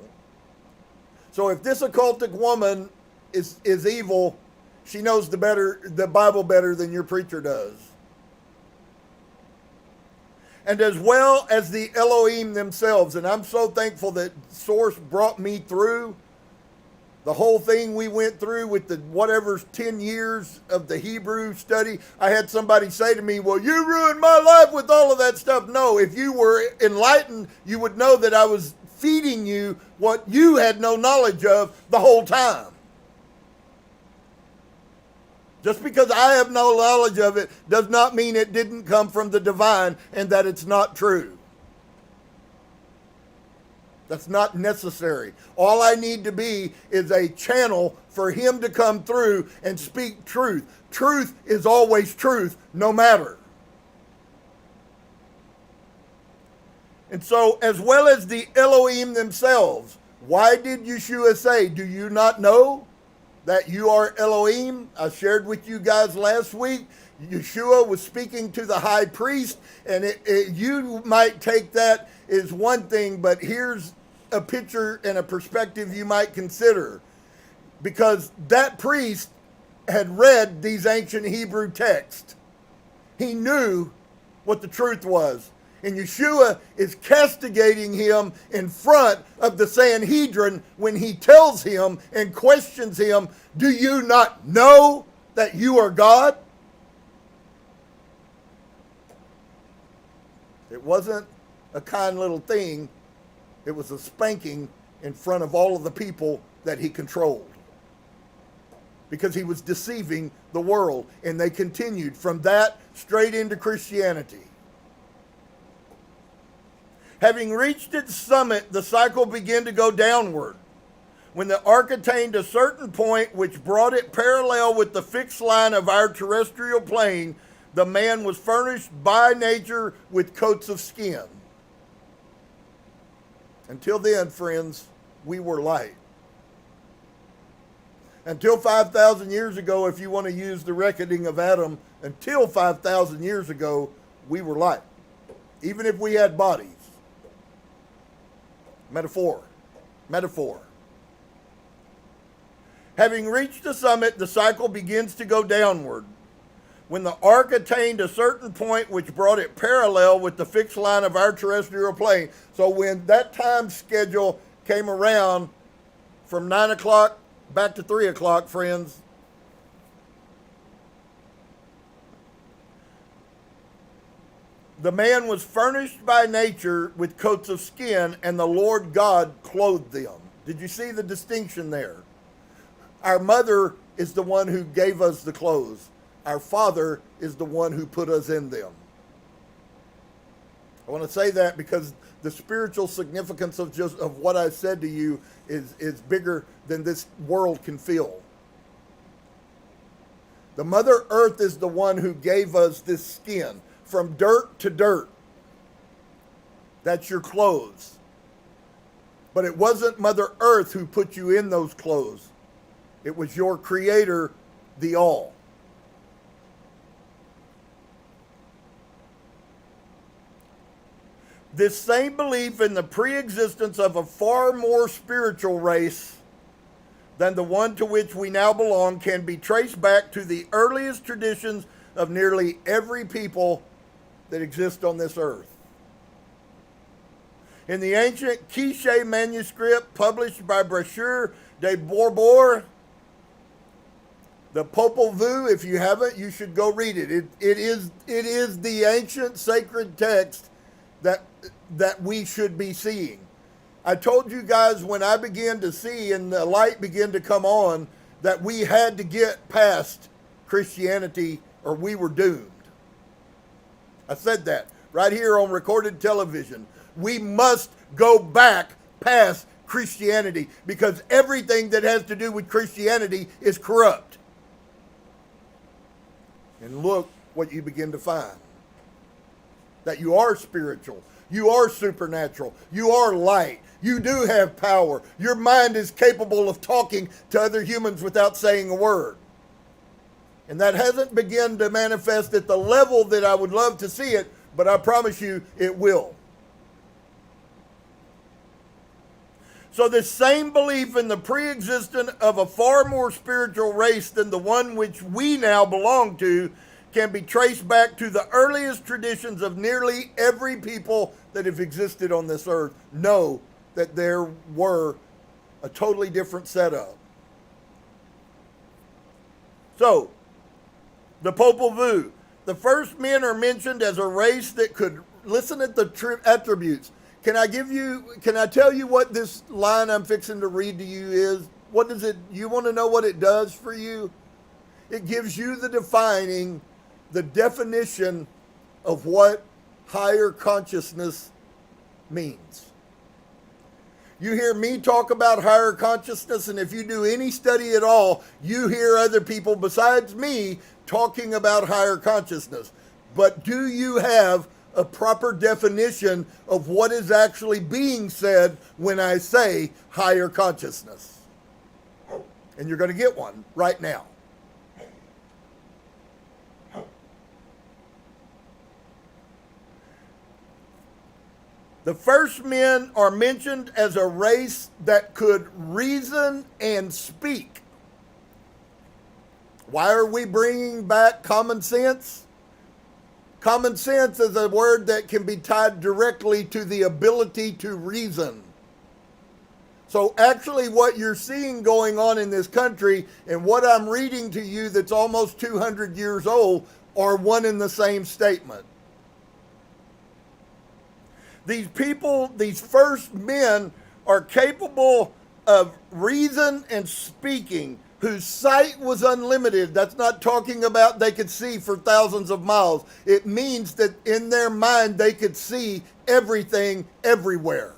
So if this occultic woman is evil, she knows the Bible better than your preacher does. And as well as the Elohim themselves. And I'm so thankful that Source brought me through the whole thing we went through with the whatever's 10 years of the Hebrew study. I had somebody say to me, well, you ruined my life with all of that stuff. No, if you were enlightened, you would know that I was feeding you what you had no knowledge of the whole time. Just because I have no knowledge of it does not mean it didn't come from the divine and that it's not true. That's not necessary. All I need to be is a channel for him to come through and speak truth. Truth is always truth, no matter. And so, as well as the Elohim themselves, why did Yeshua say, do you not know? that you are Elohim. I shared with you guys last week. Yeshua was speaking to the high priest, and you might take that as one thing, but here's a picture and a perspective you might consider. Because that priest had read these ancient Hebrew texts. He knew what the truth was. And Yeshua is castigating him in front of the Sanhedrin when he tells him and questions him, do you not know that you are God? It wasn't a kind little thing. It was a spanking in front of all of the people that he controlled. Because he was deceiving the world. And they continued from that straight into Christianity. Having reached its summit, the cycle began to go downward. When the ark attained a certain point which brought it parallel with the fixed line of our terrestrial plane, the man was furnished by nature with coats of skin. Until then, friends, we were light. Until 5,000 years ago, if you want to use the reckoning of Adam, until 5,000 years ago, we were light. Even if we had bodies. Metaphor. Having reached the summit, the cycle begins to go downward. When the ark attained a certain point which brought it parallel with the fixed line of our terrestrial plane. So when that time schedule came around from 9 o'clock back to 3 o'clock, friends, the man was furnished by nature with coats of skin, and the Lord God clothed them. Did you see the distinction there? Our mother is the one who gave us the clothes. Our Father is the one who put us in them. I want to say that because the spiritual significance of what I said to you is bigger than this world can feel. The Mother Earth is the one who gave us this skin. From dirt to dirt. That's your clothes. But it wasn't Mother Earth who put you in those clothes. It was your Creator, the All. This same belief in the pre-existence of a far more spiritual race than the one to which we now belong can be traced back to the earliest traditions of nearly every people that exist on this earth. In the ancient Quiche manuscript published by Brochure de Borbor, the Popol Vuh, if you haven't, you should go read it. It is the ancient sacred text that we should be seeing. I told you guys when I began to see and the light began to come on that we had to get past Christianity or we were doomed. I said that right here on recorded television. We must go back past Christianity because everything that has to do with Christianity is corrupt. And look what you begin to find. That you are spiritual. You are supernatural. You are light. You do have power. Your mind is capable of talking to other humans without saying a word. And that hasn't begun to manifest at the level that I would love to see it, but I promise you it will. So this same belief in the pre-existence of a far more spiritual race than the one which we now belong to can be traced back to the earliest traditions of nearly every people that have existed on this earth. Know that there were a totally different setup. So, the Popol Vuh. The first men are mentioned as a race that could listen at the attributes. Can I tell you what this line I'm fixing to read to you is? What does it, you want to know what it does for you? It gives you the definition of what higher consciousness means. You hear me talk about higher consciousness, and if you do any study at all, you hear other people besides me talking about higher consciousness. But do you have a proper definition of what is actually being said when I say higher consciousness? And you're going to get one right now. The first men are mentioned as a race that could reason and speak. Why are we bringing back common sense? Common sense is a word that can be tied directly to the ability to reason. So actually what you're seeing going on in this country and what I'm reading to you that's almost 200 years old are one and the same statement. These people, these first men, are capable of reason and speaking, whose sight was unlimited. That's not talking about they could see for thousands of miles. It means that in their mind they could see everything everywhere.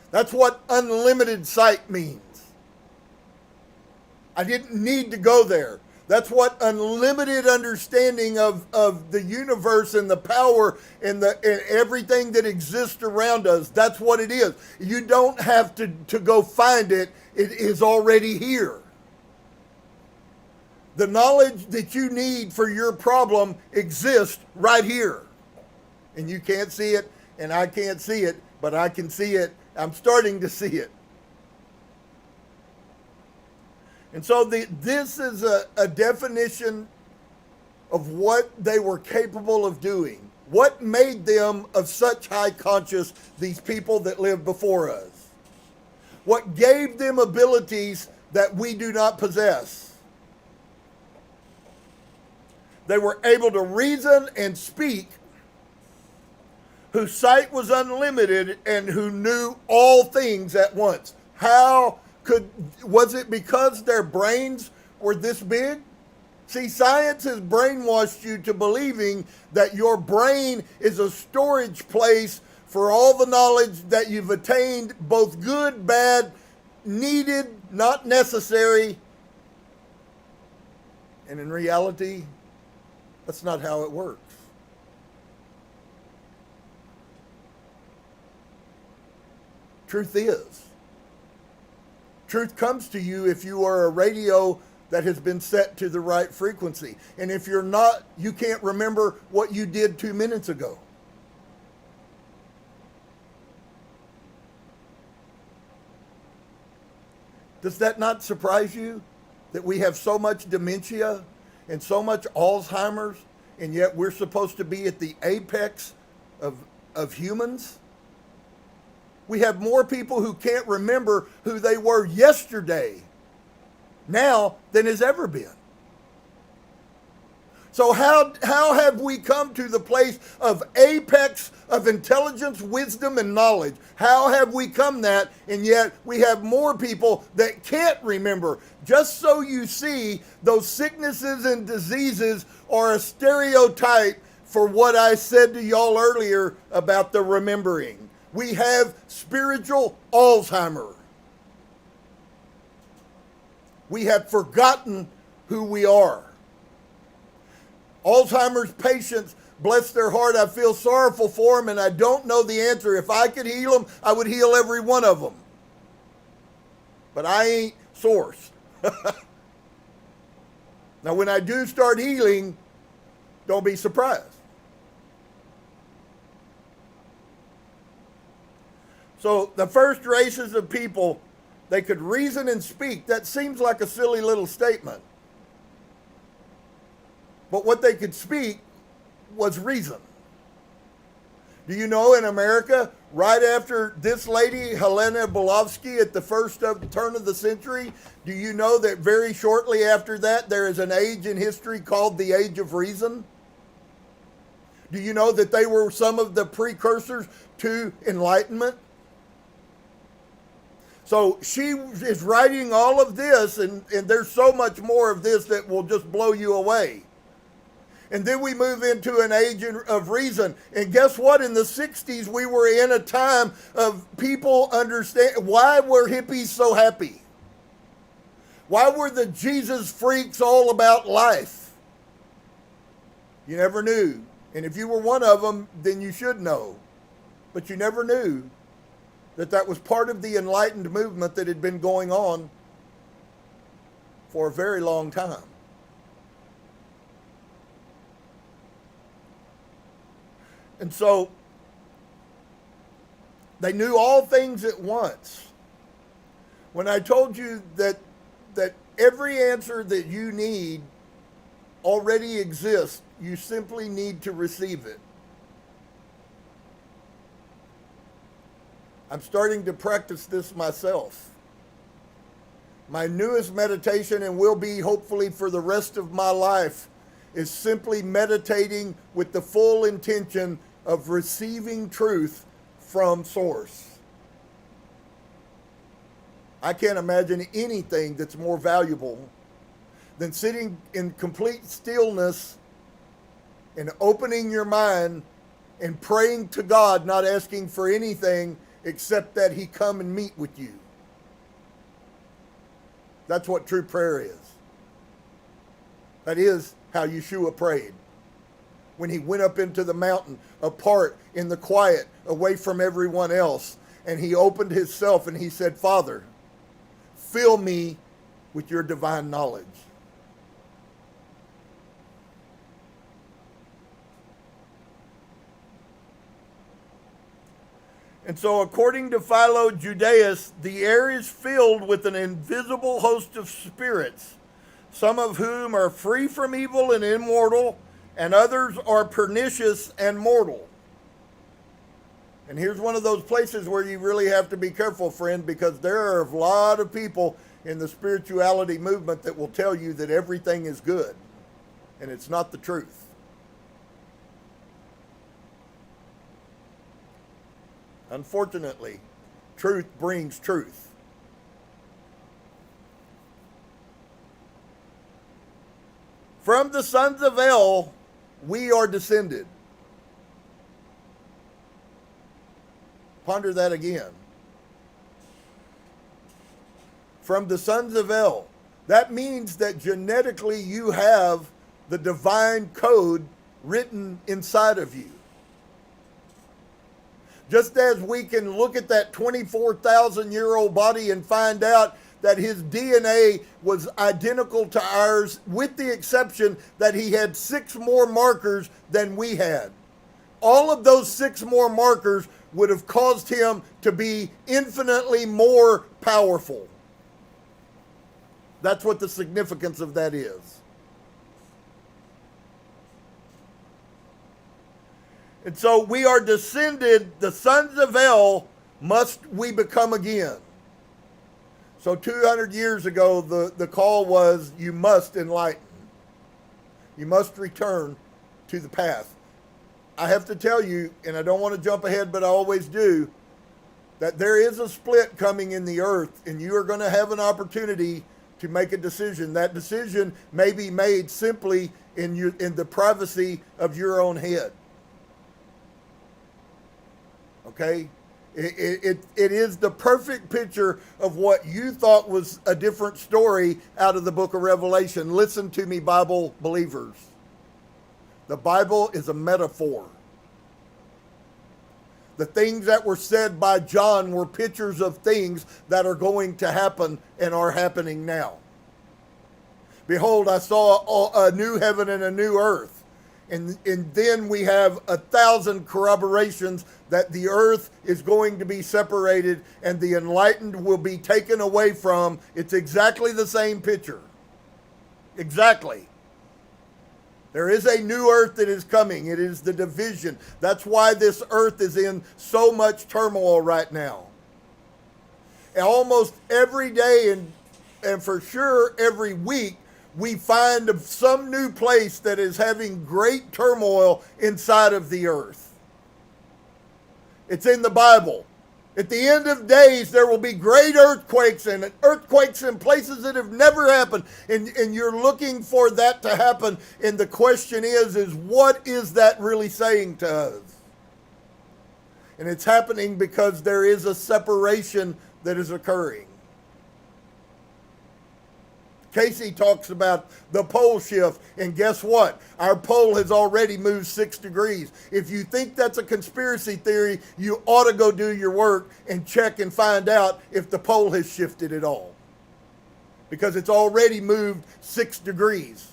That's what unlimited sight means. I didn't need to go there. That's what unlimited understanding of the universe and the power and everything that exists around us. That's what it is. You don't have to go find it. It is already here. The knowledge that you need for your problem exists right here. And you can't see it, and I can't see it, but I can see it. I'm starting to see it. And so this is a definition of what they were capable of doing. What made them of such high conscience, these people that lived before us? What gave them abilities that we do not possess? They were able to reason and speak, whose sight was unlimited and who knew all things at once. Was it because their brains were this big? See, science has brainwashed you to believing that your brain is a storage place for all the knowledge that you've attained, both good, bad, needed, not necessary. And in reality, that's not how it works. Truth is, truth comes to you if you are a radio that has been set to the right frequency. And if you're not, you can't remember what you did 2 minutes ago. Does that not surprise you that we have so much dementia and so much Alzheimer's, and yet we're supposed to be at the apex of humans? We have more people who can't remember who they were yesterday now than has ever been. So how have we come to the place of apex of intelligence, wisdom, and knowledge? How have we come that, and yet we have more people that can't remember? Just so you see, those sicknesses and diseases are a stereotype for what I said to y'all earlier about the remembering. We have spiritual Alzheimer. We have forgotten who we are. Alzheimer's patients, bless their heart, I feel sorrowful for them, and I don't know the answer. If I could heal them, I would heal every one of them. But I ain't source. Now, when I do start healing, don't be surprised. So the first races of people, they could reason and speak. That seems like a silly little statement. But what they could speak was reason. Do you know in America, right after this lady, Helena Blavatsky, at the turn of the century, do you know that very shortly after that, there is an age in history called the Age of Reason? Do you know that they were some of the precursors to enlightenment? So she is writing all of this, and there's so much more of this that will just blow you away. And then we move into an age of reason. And guess what? In the 60s, we were in a time of people understand. Why were hippies so happy? Why were the Jesus freaks all about life? You never knew. And if you were one of them, then you should know. But you never knew. that was part of the enlightened movement that had been going on for a very long time. And so they knew all things at once. When I told you that every answer that you need already exists, you simply need to receive it. I'm starting to practice this myself. My newest meditation, and will be hopefully for the rest of my life, is simply meditating with the full intention of receiving truth from source. I can't imagine anything that's more valuable than sitting in complete stillness and opening your mind and praying to God, not asking for anything except that he come and meet with you. That's what true prayer is. That is how Yeshua prayed. When he went up into the mountain, apart, in the quiet, away from everyone else, and he opened himself and he said, Father, fill me with your divine knowledge. And so according to Philo Judaeus, the air is filled with an invisible host of spirits, some of whom are free from evil and immortal, and others are pernicious and mortal. And here's one of those places where you really have to be careful, friend, because there are a lot of people in the spirituality movement that will tell you that everything is good, and it's not the truth. Unfortunately, truth brings truth. From the sons of El, we are descended. Ponder that again. From the sons of El. That means that genetically you have the divine code written inside of you. Just as we can look at that 24,000-year-old body and find out that his DNA was identical to ours, with the exception that he had 6 more markers than we had. All of those 6 more markers would have caused him to be infinitely more powerful. That's what the significance of that is. And so we are descended, the sons of El, must we become again. So 200 years ago, the call was, you must enlighten. You must return to the path. I have to tell you, and I don't want to jump ahead, but I always do, that there is a split coming in the earth, and you are going to have an opportunity to make a decision. That decision may be made simply in the privacy of your own head. Okay? It is the perfect picture of what you thought was a different story out of the book of Revelation. Listen to me, Bible believers. The Bible is a metaphor. The things that were said by John were pictures of things that are going to happen and are happening now. Behold, I saw a new heaven and a new earth. And then we have 1,000 corroborations that the earth is going to be separated and the enlightened will be taken away from. It's exactly the same picture. Exactly. There is a new earth that is coming. It is the division. That's why this earth is in so much turmoil right now. And almost every day and for sure every week, we find some new place that is having great turmoil inside of the earth. It's in the Bible. At the end of days, there will be great earthquakes and earthquakes in places that have never happened. And you're looking for that to happen. And the question is what is that really saying to us? And it's happening because there is a separation that is occurring. Casey talks about the pole shift, and guess what? Our pole has already moved 6 degrees. If you think that's a conspiracy theory, you ought to go do your work and check and find out if the pole has shifted at all. Because it's already moved 6 degrees.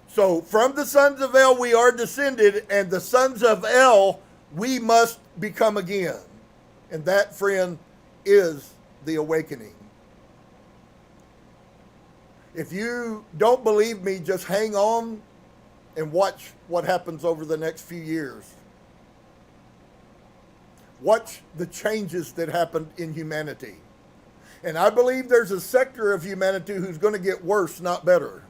So from the sons of El we are descended, and the sons of El we must become again. And that, friend, is the awakening. If you don't believe me, just hang on and watch what happens over the next few years. Watch the changes that happened in humanity. And I believe there's a sector of humanity who's going to get worse, not better.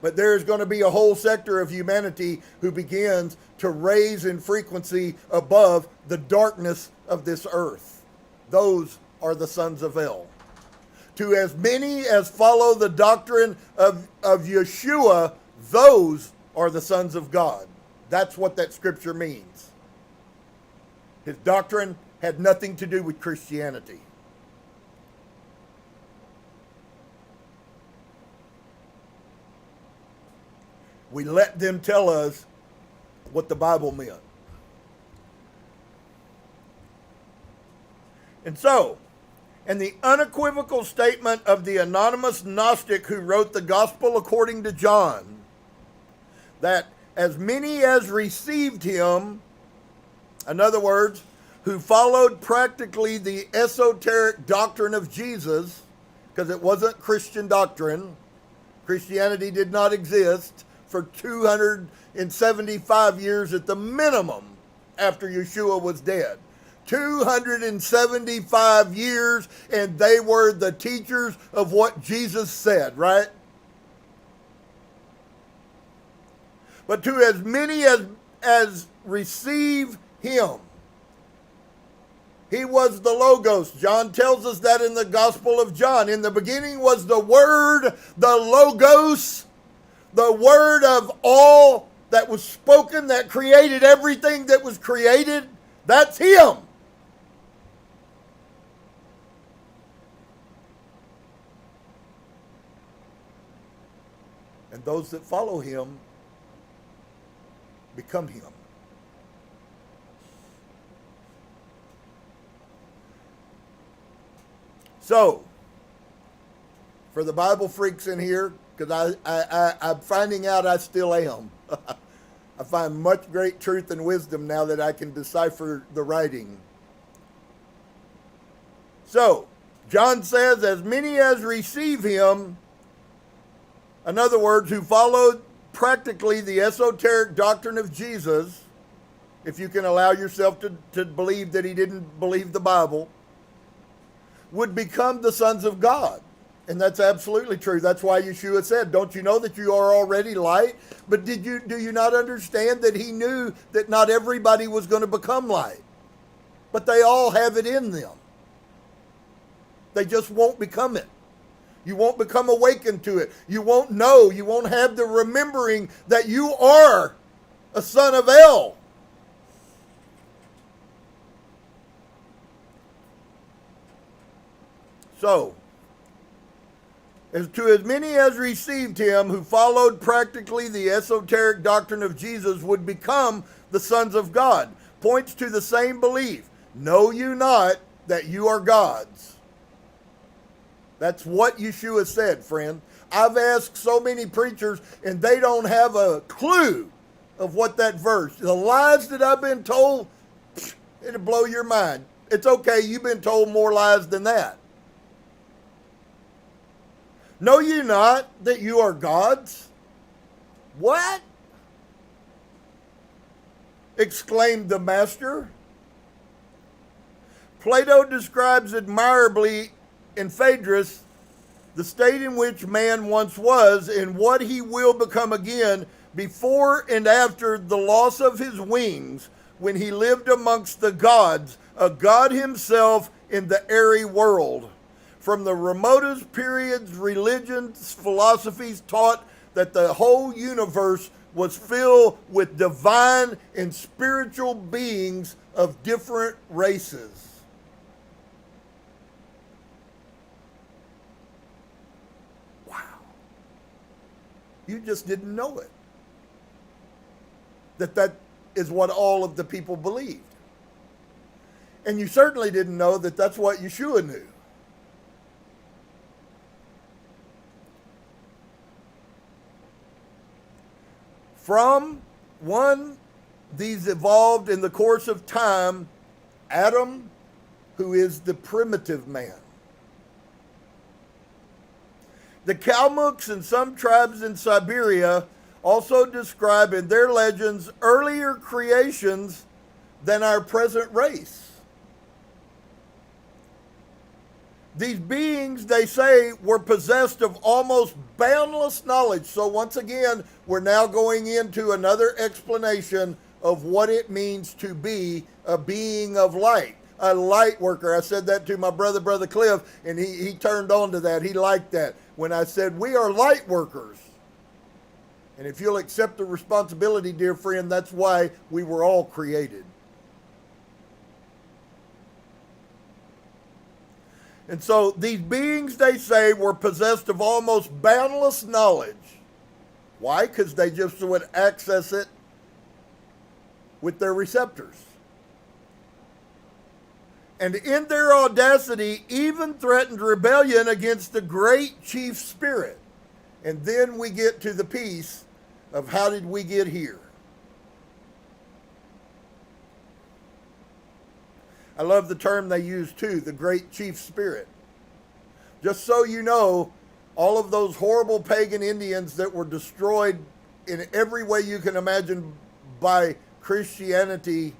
But there's going to be a whole sector of humanity who begins to raise in frequency above the darkness of this earth. Those are the sons of El. To as many as follow the doctrine of Yeshua, those are the sons of God. That's what that scripture means. His doctrine had nothing to do with Christianity. We let them tell us what the Bible meant. And so, in the unequivocal statement of the anonymous Gnostic who wrote the Gospel according to John, that as many as received him, in other words, who followed practically the esoteric doctrine of Jesus, because it wasn't Christian doctrine, Christianity did not exist for 275 years at the minimum after Yeshua was dead. 275 years, and they were the teachers of what Jesus said, right? But to as many as receive him, he was the Logos. John tells us that in the Gospel of John. In the beginning was the Word, the Logos, the Word of all that was spoken, that created everything that was created. That's him. And those that follow him become him. So, for the Bible freaks in here, because I'm finding out I still am. I find much great truth and wisdom now that I can decipher the writing. So, John says, as many as receive him, in other words, who followed practically the esoteric doctrine of Jesus, if you can allow yourself to believe that he didn't believe the Bible, would become the sons of God. And that's absolutely true. That's why Yeshua said, don't you know that you are already light? But do you not understand that he knew that not everybody was going to become light? But they all have it in them. They just won't become it. You won't become awakened to it. You won't know. You won't have the remembering that you are a son of El. So, as to as many as received him, who followed practically the esoteric doctrine of Jesus, would become the sons of God, points to the same belief. Know you not that you are God's. That's what Yeshua said, friend. I've asked so many preachers, and they don't have a clue of what that verse. The lies that I've been told, it'll blow your mind. It's okay, you've been told more lies than that. Know you not that you are God's? What? Exclaimed the master. Plato describes admirably in Phaedrus the state in which man once was and what he will become again before and after the loss of his wings when he lived amongst the gods, a god himself in the airy world. From the remotest periods, religions, philosophies taught that the whole universe was filled with divine and spiritual beings of different races. Wow. You just didn't know it. That is what all of the people believed. And you certainly didn't know that that's what Yeshua knew. From one, these evolved in the course of time, Adam, who is the primitive man. The Kalmucks and some tribes in Siberia also describe in their legends earlier creations than our present race. These beings, they say, were possessed of almost boundless knowledge. So once again, we're now going into another explanation of what it means to be a being of light, a light worker. I said that to my brother Cliff, and he turned on to that. He liked that when I said, we are light workers. And if you'll accept the responsibility, dear friend, that's why we were all created. And so these beings, they say, were possessed of almost boundless knowledge. Why? Because they just would access it with their receptors. And in their audacity, even threatened rebellion against the great chief spirit. And then we get to the piece of how did we get here? I love the term they use too, the great chief spirit. Just so you know, all of those horrible pagan Indians that were destroyed in every way you can imagine by Christianity,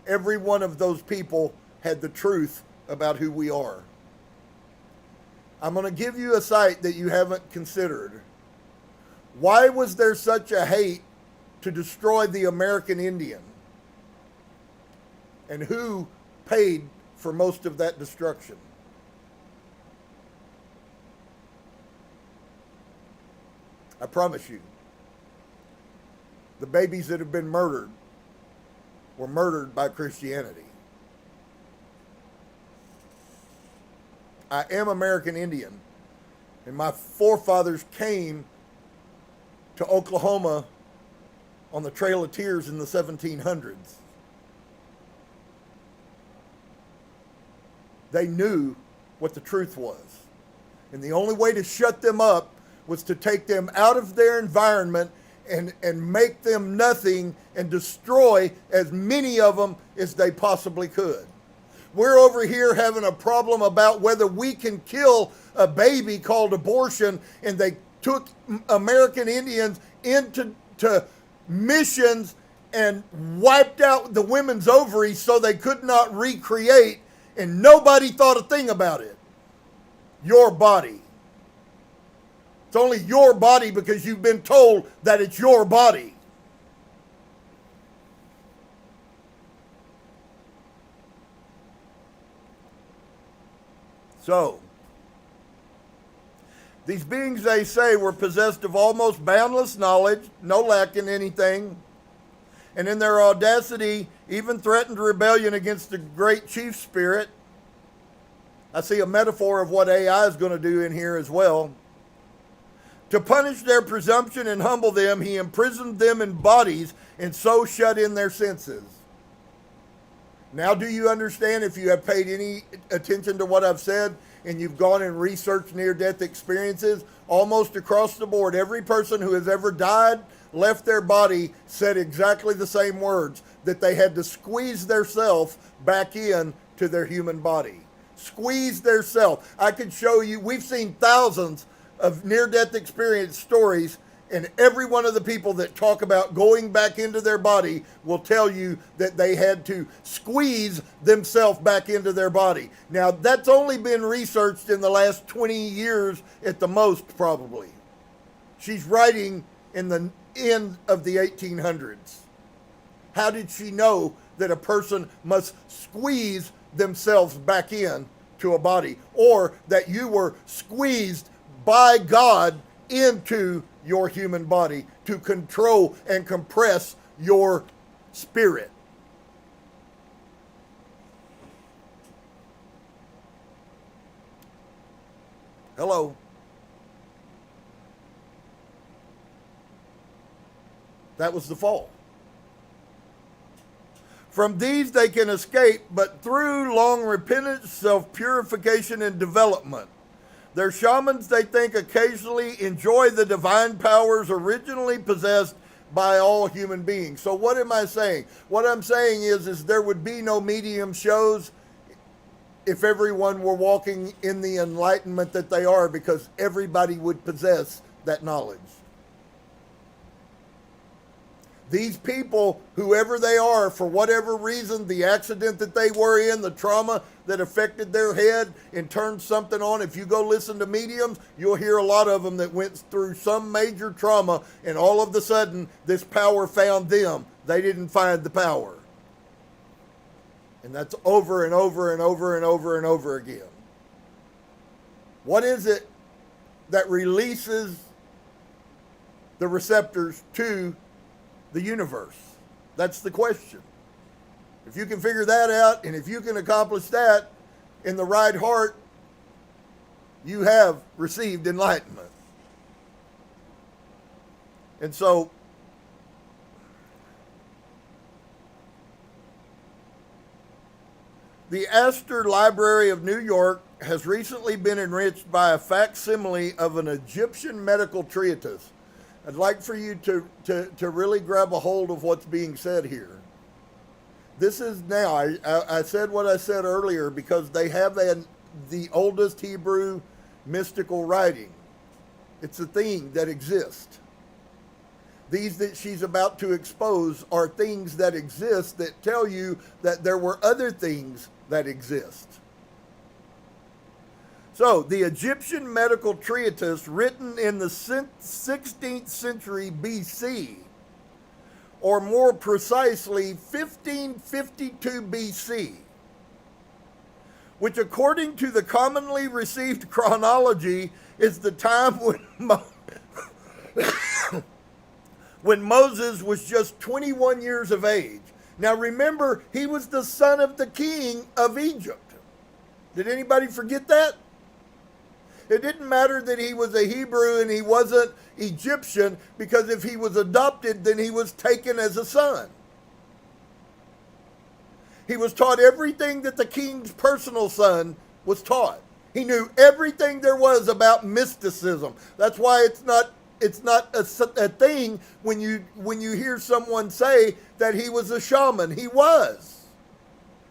every one of those people had the truth about who we are. I'm going to give you a site that you haven't considered. Why was there such a hate to destroy the American Indian? And who paid for most of that destruction? I promise you, the babies that have been murdered were murdered by Christianity. I am American Indian, and my forefathers came to Oklahoma on the Trail of Tears in the 1700s. They knew what the truth was. And the only way to shut them up was to take them out of their environment and make them nothing and destroy as many of them as they possibly could. We're over here having a problem about whether we can kill a baby called abortion, and they took American Indians into missions and wiped out the women's ovaries so they could not recreate. And nobody thought a thing about it. Your body. It's only your body because you've been told that it's your body. So, these beings, they say, were possessed of almost boundless knowledge, no lack in anything, and in their audacity even threatened rebellion against the great chief spirit. I see a metaphor of what AI is going to do in here as well. To punish their presumption and humble them, he imprisoned them in bodies and so shut in their senses. Now do you understand, if you have paid any attention to what I've said and you've gone and researched near-death experiences, almost across the board, every person who has ever died, left their body, said exactly the same words, that they had to squeeze their self back in to their human body. Squeeze their self. I could show you, we've seen thousands of near-death experience stories, and every one of the people that talk about going back into their body will tell you that they had to squeeze themselves back into their body. Now, that's only been researched in the last 20 years at the most, probably. She's writing in the end of the 1800s. How did she know that a person must squeeze themselves back in to a body, or that you were squeezed by God into your human body to control and compress your spirit. Hello. That was the fall. From these they can escape, but through long repentance, self-purification, and development. Their shamans, they think, occasionally enjoy the divine powers originally possessed by all human beings. So what am I saying? What I'm saying is there would be no medium shows if everyone were walking in the enlightenment that they are, because everybody would possess that knowledge. These people, whoever they are, for whatever reason, the accident that they were in, the trauma that affected their head and turned something on. If you go listen to mediums, you'll hear a lot of them that went through some major trauma, and all of a sudden, this power found them. They didn't find the power. And that's over and over and over and over and over again. What is it that releases the receptors to the universe? That's the question. If you can figure that out, and if you can accomplish that in the right heart, you have received enlightenment. And so, the Astor Library of New York has recently been enriched by a facsimile of an Egyptian medical treatise. I'd like for you to really grab a hold of what's being said here. This is now, I said what I said earlier because they have the oldest Hebrew mystical writing. It's a thing that exists. These that she's about to expose are things that exist that tell you that there were other things that exist. So, the Egyptian medical treatise written in the 16th century BC, or more precisely 1552 BC, which according to the commonly received chronology is the time when Moses was just 21 years of age. Now remember, he was the son of the king of Egypt. Did anybody forget that? It didn't matter that he was a Hebrew and he wasn't Egyptian, because if he was adopted, then he was taken as a son. He was taught everything that the king's personal son was taught. He knew everything there was about mysticism. That's why it's not a thing when you hear someone say that he was a shaman. He was.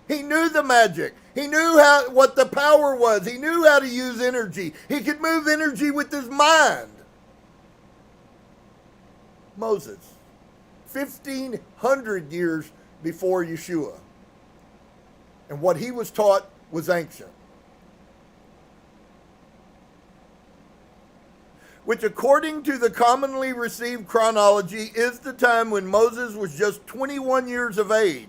He knew the magic. He knew what the power was. He knew how to use energy. He could move energy with his mind. Moses, 1,500 years before Yeshua. And what he was taught was ancient. Which, according to the commonly received chronology, is the time when Moses was just 21 years of age.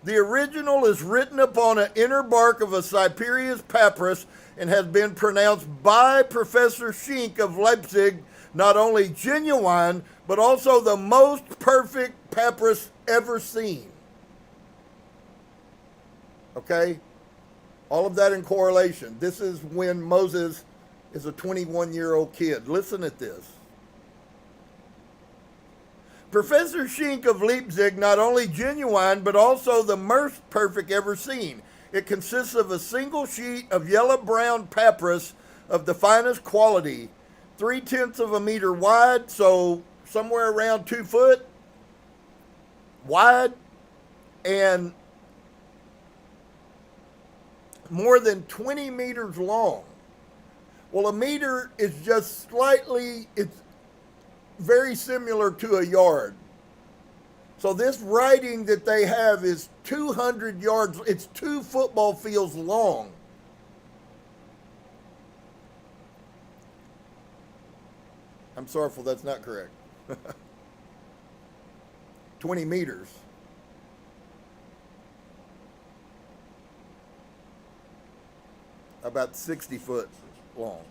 The original is written upon an inner bark of a Cyperus papyrus and has been pronounced by Professor Schenck of Leipzig not only genuine, but also the most perfect papyrus ever seen. Okay? All of that in correlation. This is when Moses is a 21-year-old kid. Listen at this. Professor Schenck of Leipzig, not only genuine, but also the most perfect ever seen. It consists of a single sheet of yellow-brown papyrus of the finest quality, 0.3 of a meter wide, so somewhere around 2 foot wide, and more than 20 meters long. Well, a meter is just slightly, it's very similar to a yard. So this writing that they have is 200 yards. It's 2 football fields long. I'm sorrowful, that's not correct. 20 meters. About 60 foot long.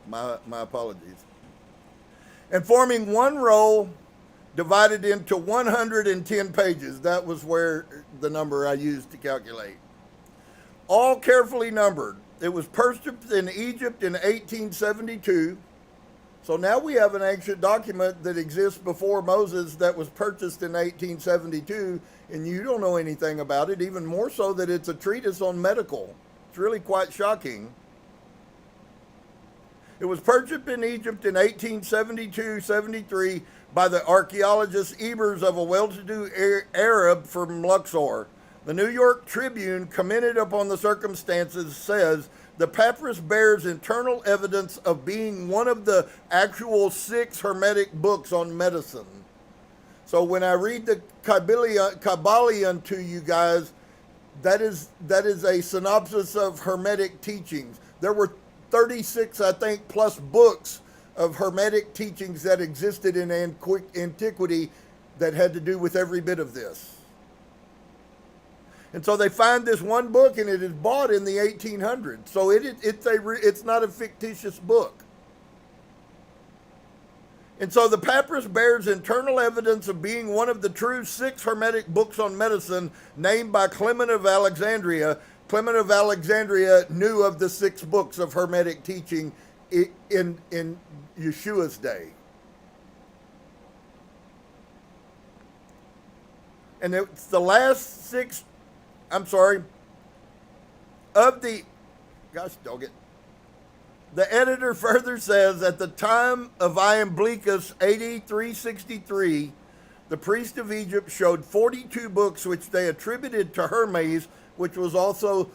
My apologies. and forming one roll divided into 110 pages. That was where the number I used to calculate. All carefully numbered. It was purchased in Egypt in 1872. So now we have an ancient document that exists before Moses that was purchased in 1872, and you don't know anything about it, even more so that it's a treatise on medical. It's really quite shocking. It was purchased in Egypt in 1872-73 by the archaeologist Ebers of a well-to-do Arab from Luxor. The New York Tribune, commented upon the circumstances, says, the papyrus bears internal evidence of being one of the actual 6 Hermetic books on medicine. So when I read the Kabbalion to you guys, that is a synopsis of Hermetic teachings. There were 36, I think, plus books of Hermetic teachings that existed in antiquity that had to do with every bit of this. And so they find this one book, and it is bought in the 1800s. So it's not a fictitious book. And so the papyrus bears internal evidence of being one of the true 6 Hermetic books on medicine named by Clement of Alexandria. Clement of Alexandria knew of the 6 books of Hermetic teaching in Yeshua's day. And it's the last 6, gosh dog it. The editor further says, at the time of Iamblichus, AD 363, the priest of Egypt showed 42 books which they attributed to Hermes, which was also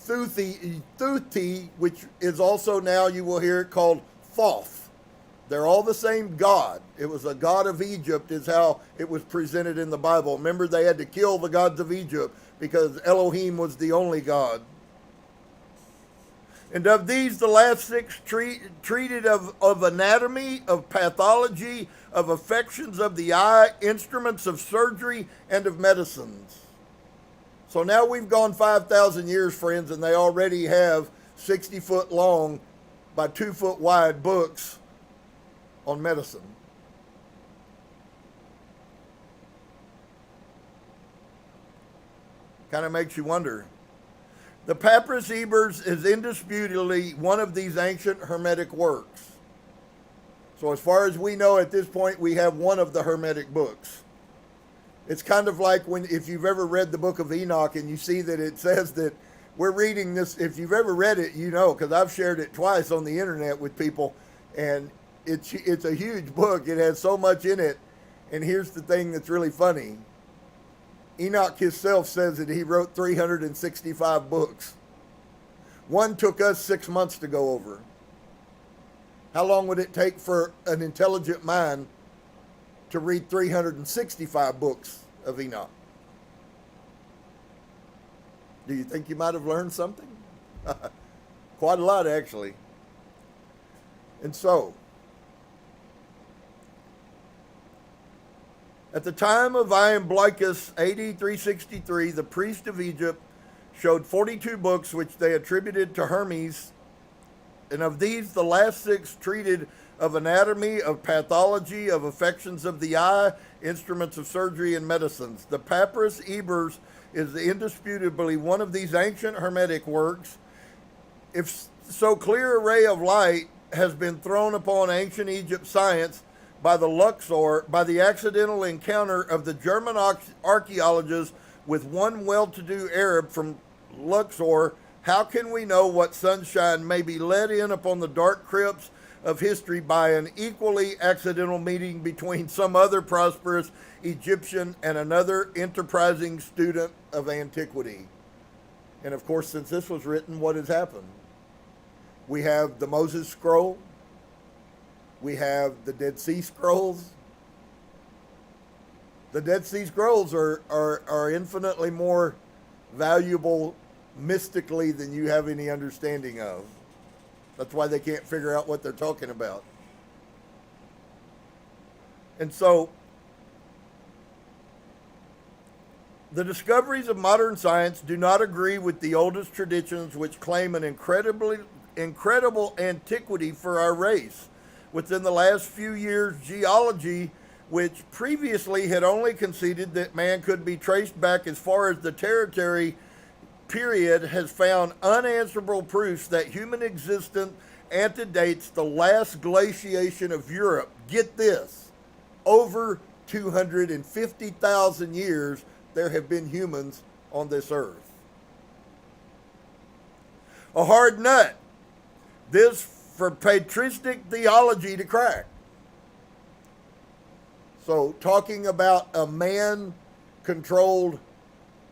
Thuti, which is also now, you will hear it called Thoth. They're all the same god. It was a god of Egypt is how it was presented in the Bible. Remember, they had to kill the gods of Egypt because Elohim was the only god. And of these, the last 6 treated of anatomy, of pathology, of affections of the eye, instruments of surgery, and of medicines. So now we've gone 5,000 years, friends, and they already have 60-foot long by 2-foot wide books on medicine. Kind of makes you wonder. The Papyrus Ebers is indisputably one of these ancient Hermetic works. So as far as we know at this point, we have one of the Hermetic books. It's kind of like if you've ever read the book of Enoch and you see that it says that we're reading this, if you've ever read it, you know, because I've shared it twice on the internet with people, and it's a huge book. It has so much in it. And here's the thing that's really funny. Enoch himself says that he wrote 365 books. One took us 6 months to go over. How long would it take for an intelligent mind to read 365 books of Enoch? Do you think you might have learned something? Quite a lot, actually. And so, at the time of Iamblichus, AD 363, the priest of Egypt showed 42 books which they attributed to Hermes, and of these the last 6 treated of anatomy, of pathology, of affections of the eye, instruments of surgery, and medicines. The Papyrus Ebers is indisputably one of these ancient Hermetic works. If so clear a ray of light has been thrown upon ancient Egypt science by the accidental encounter of the German archaeologist with one well-to-do Arab from Luxor, how can we know what sunshine may be let in upon the dark crypts of history by an equally accidental meeting between some other prosperous Egyptian and another enterprising student of antiquity? And of course, since this was written, what has happened? We have the Moses Scroll. We have the Dead Sea Scrolls. The Dead Sea Scrolls are infinitely more valuable mystically than you have any understanding of. That's why they can't figure out what they're talking about. And so, the discoveries of modern science do not agree with the oldest traditions which claim an incredible antiquity for our race. within the last few years, geology, which previously had only conceded that man could be traced back as far as the Tertiary period, has found unanswerable proofs that human existence antedates the last glaciation of Europe. Get this, over 250,000 years there have been humans on this earth. A hard nut, this for patristic theology to crack. So, talking about a man-controlled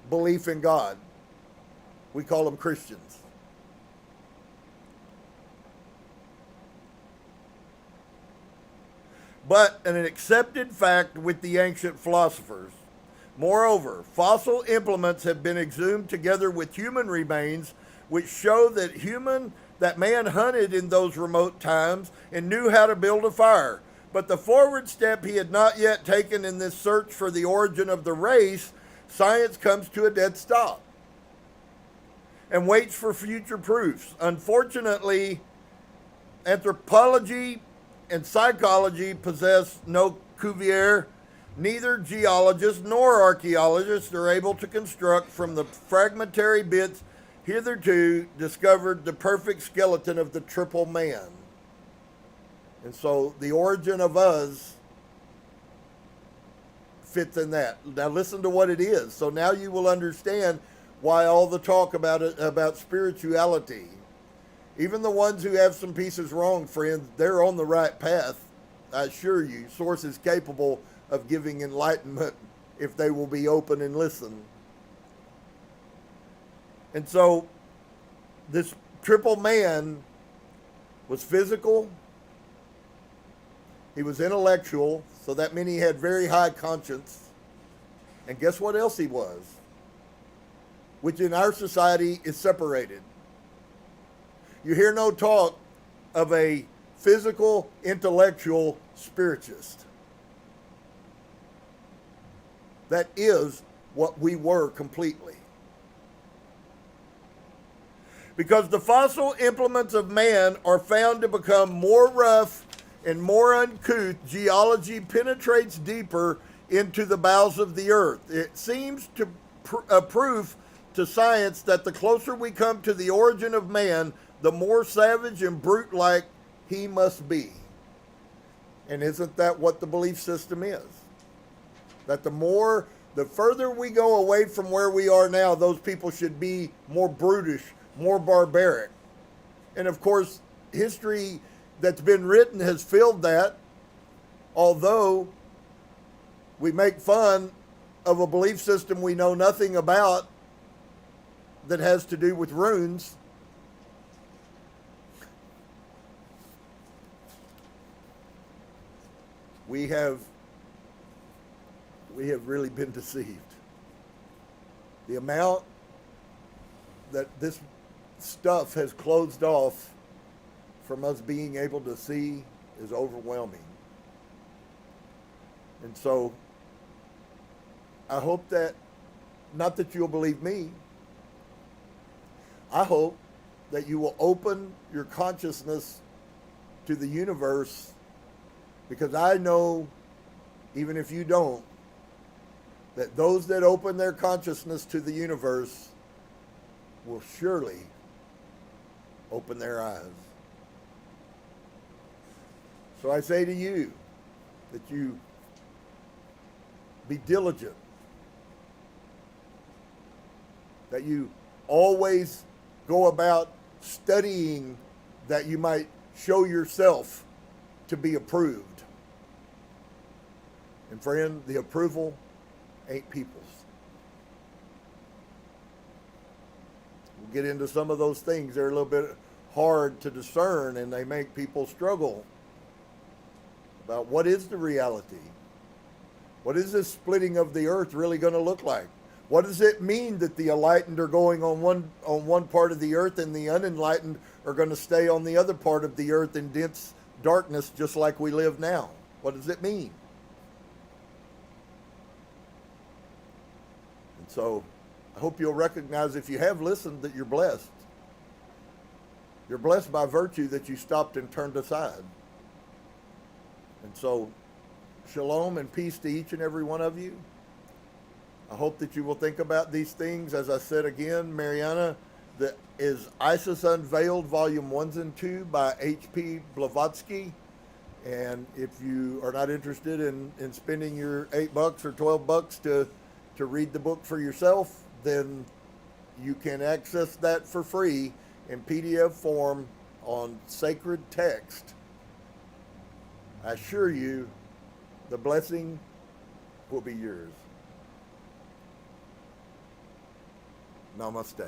belief in God, we call them Christians. But an accepted fact with the ancient philosophers. Moreover, fossil implements have been exhumed together with human remains, which show that man hunted in those remote times and knew how to build a fire. But the forward step he had not yet taken in this search for the origin of the race, science comes to a dead stop and waits for future proofs. Unfortunately, anthropology and psychology possess no Cuvier. Neither geologists nor archaeologists are able to construct from the fragmentary bits hitherto discovered the perfect skeleton of the triple man. And so the origin of us fits in that. Now listen to what it is. So now you will understand why all the talk about spirituality. Even the ones who have some pieces wrong, friends, they're on the right path. I assure you, Source is capable of giving enlightenment if they will be open and listen. And so this triple man was physical, he was intellectual, so that meant he had very high conscience. And guess what else he was? Which in our society is separated. You hear no talk of a physical, intellectual spiritist. That is what we were completely. Because the fossil implements of man are found to become more rough and more uncouth, geology penetrates deeper into the bowels of the earth. It seems to prove to science that the closer we come to the origin of man, the more savage and brute-like he must be. And isn't that what the belief system is? That the further we go away from where we are now, those people should be more brutish, more barbaric. And of course, history that's been written has filled that, although we make fun of a belief system we know nothing about that has to do with runes. We have really been deceived. The amount that this stuff has closed off from us being able to see is overwhelming. And so I hope that, not that you'll believe me, I hope that you will open your consciousness to the universe, because I know, even if you don't, that those that open their consciousness to the universe will surely open their eyes. So I say to you that you be diligent, that you always go about studying that you might show yourself to be approved. And friend, the approval ain't people's. We'll get into some of those things. They're a little bit hard to discern, and they make people struggle about what is the reality. What is this splitting of the earth really going to look like? What does it mean that the enlightened are going on one part of the earth and the unenlightened are going to stay on the other part of the earth in dense darkness just like we live now? What does it mean? And so I hope you'll recognize, if you have listened, that you're blessed. You're blessed by virtue that you stopped and turned aside. And so, shalom and peace to each and every one of you. I hope that you will think about these things. As I said again, Mariana, that is ISIS Unveiled, Volume 1 and 2 by H.P. Blavatsky. And if you are not interested in spending your $8 or $12 to read the book for yourself, then you can access that for free in PDF form on sacred text. I assure you, the blessing will be yours. Namaste.